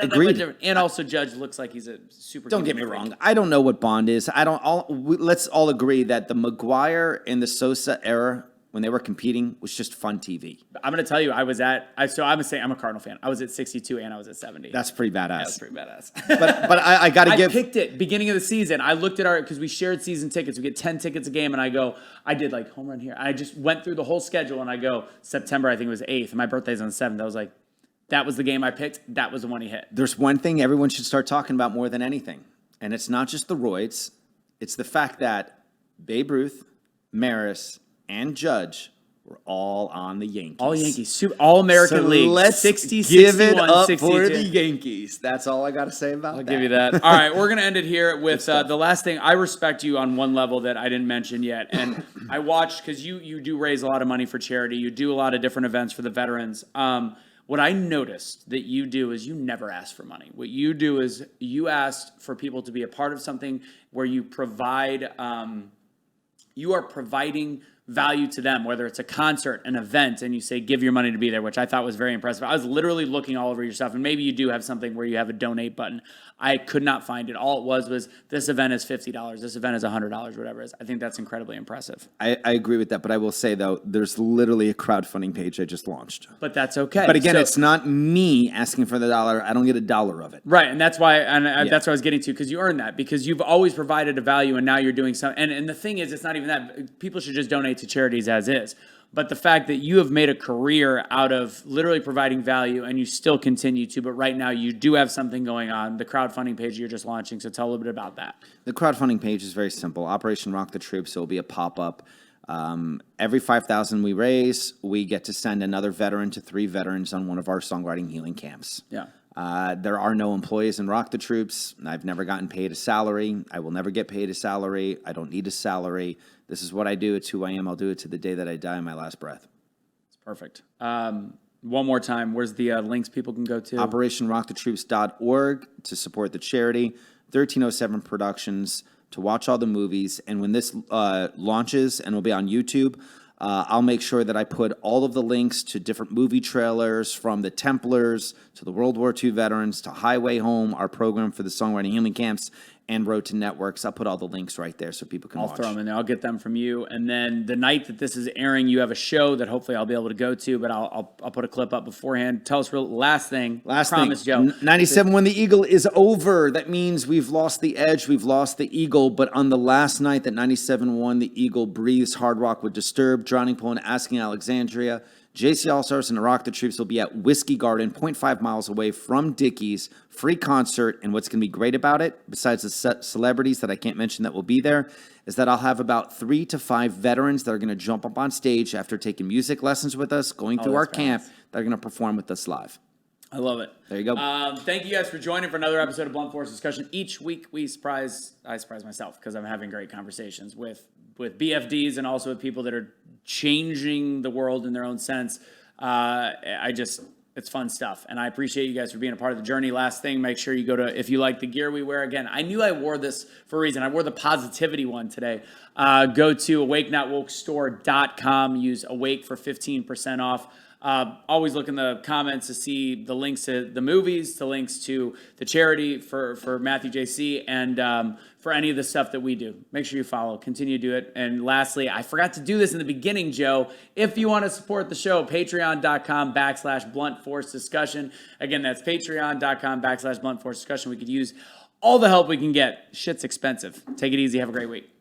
agreed. And also, Judge looks like he's a super. Don't get me wrong. I don't know what Bond is. Let's all agree that the McGuire and the Sosa era, when they were competing, was just fun TV. I'm going to tell you, I'm a Cardinal fan. I was at 62 and I was at 70. That's pretty badass. That's pretty badass. but I got to give. I picked it beginning of the season. I looked at because we shared season tickets. We get 10 tickets a game, and I did like home run here. I just went through the whole schedule, and I go September. I think it was 8th. And my birthday's on the 7th. I was like, that was the game I picked. That was the one he hit. There's one thing everyone should start talking about more than anything, and it's not just the roids. It's the fact that Babe Ruth, Maris, and Judge were all on the Yankees. All Yankees. All American League. Let's 60, give 61, it up 62. for the Yankees. That's all I got to say about that. I'll give you that. All right, we're going to end it here with the last thing. I respect you on one level that I didn't mention yet. And I watched, because you do raise a lot of money for charity. You do a lot of different events for the veterans. What I noticed that you do is you never ask for money. What you do is you ask for people to be a part of something where you provide you are providing value to them, whether it's a concert, an event, and you say, give your money to be there, which I thought was very impressive. I was literally looking all over your stuff, and maybe you do have something where you have a donate button. I could not find it. All it was this event is $50, this event is $100, whatever it is. I think that's incredibly impressive. I agree with that, but I will say, though, there's literally a crowdfunding page I just launched. But that's okay. But again, it's not me asking for the dollar. I don't get a dollar of it. Right, and that's why, that's what I was getting to, because you earned that, because you've always provided a value, and now you're doing something. And the thing is, it's not even that. People should just donate to charities as is. But the fact that you have made a career out of literally providing value, and you still continue to, but right now you do have something going on, the crowdfunding page you're just launching, so tell a little bit about that. The crowdfunding page is very simple. Operation Rock the Troops. It will be a pop-up. Every $5,000 we raise, we get to send another veteran to 3 veterans on one of our songwriting healing camps. Yeah. There are no employees in Rock the Troops. I've never gotten paid a salary. I will never get paid a salary. I don't need a salary. This is what I do. It's who I am. I'll do it to the day that I die in my last breath. It's perfect. One more time, where's the links people can go to? OperationRockTheTroops.org to support the charity. 1307 Productions to watch all the movies. And when this launches and will be on YouTube, I'll make sure that I put all of the links to different movie trailers, from the Templars to the World War II veterans to Highway Home, our program for the songwriting healing camps, and Road to Networks. I'll put all the links right there so people can watch. I'll throw them in there. I'll get them from you. And then the night that this is airing, you have a show that hopefully I'll be able to go to, but I'll put a clip up beforehand. Tell us last thing. Promise, Joe. 97 when the Eagle is over. That means we've lost the edge. We've lost the Eagle. But on the last night that 97 won, the Eagle breathes hard rock with Disturbed, Drowning Pool, and Asking Alexandria. JC All-Stars and the Rock the Troops will be at Whiskey Garden, 0.5 miles away from Dickies. Free concert. And what's going to be great about it, besides the celebrities that I can't mention that will be there, is that I'll have about 3 to 5 veterans that are going to jump up on stage after taking music lessons with us, going through our camp, that are going to perform with us live. I love it. There you go. Thank you guys for joining for another episode of Blunt Force Discussion. Each week I surprise myself because I'm having great conversations with BFDs and also with people that are changing the world in their own sense. It's fun stuff. And I appreciate you guys for being a part of the journey. Last thing, make sure you go to, if you like the gear we wear, again, I knew I wore this for a reason. I wore the positivity one today. Go to awakenotwokestore.com, use awake for 15% off. Always look in the comments to see the links to the movies, the links to the charity for Matthew JC, and for any of the stuff that we do. Make sure you follow. Continue to do it. And lastly, I forgot to do this in the beginning, Joe. If you want to support the show, patreon.com/Blunt Force Discussion. Again, that's patreon.com/Blunt Force Discussion. We could use all the help we can get. Shit's expensive. Take it easy. Have a great week.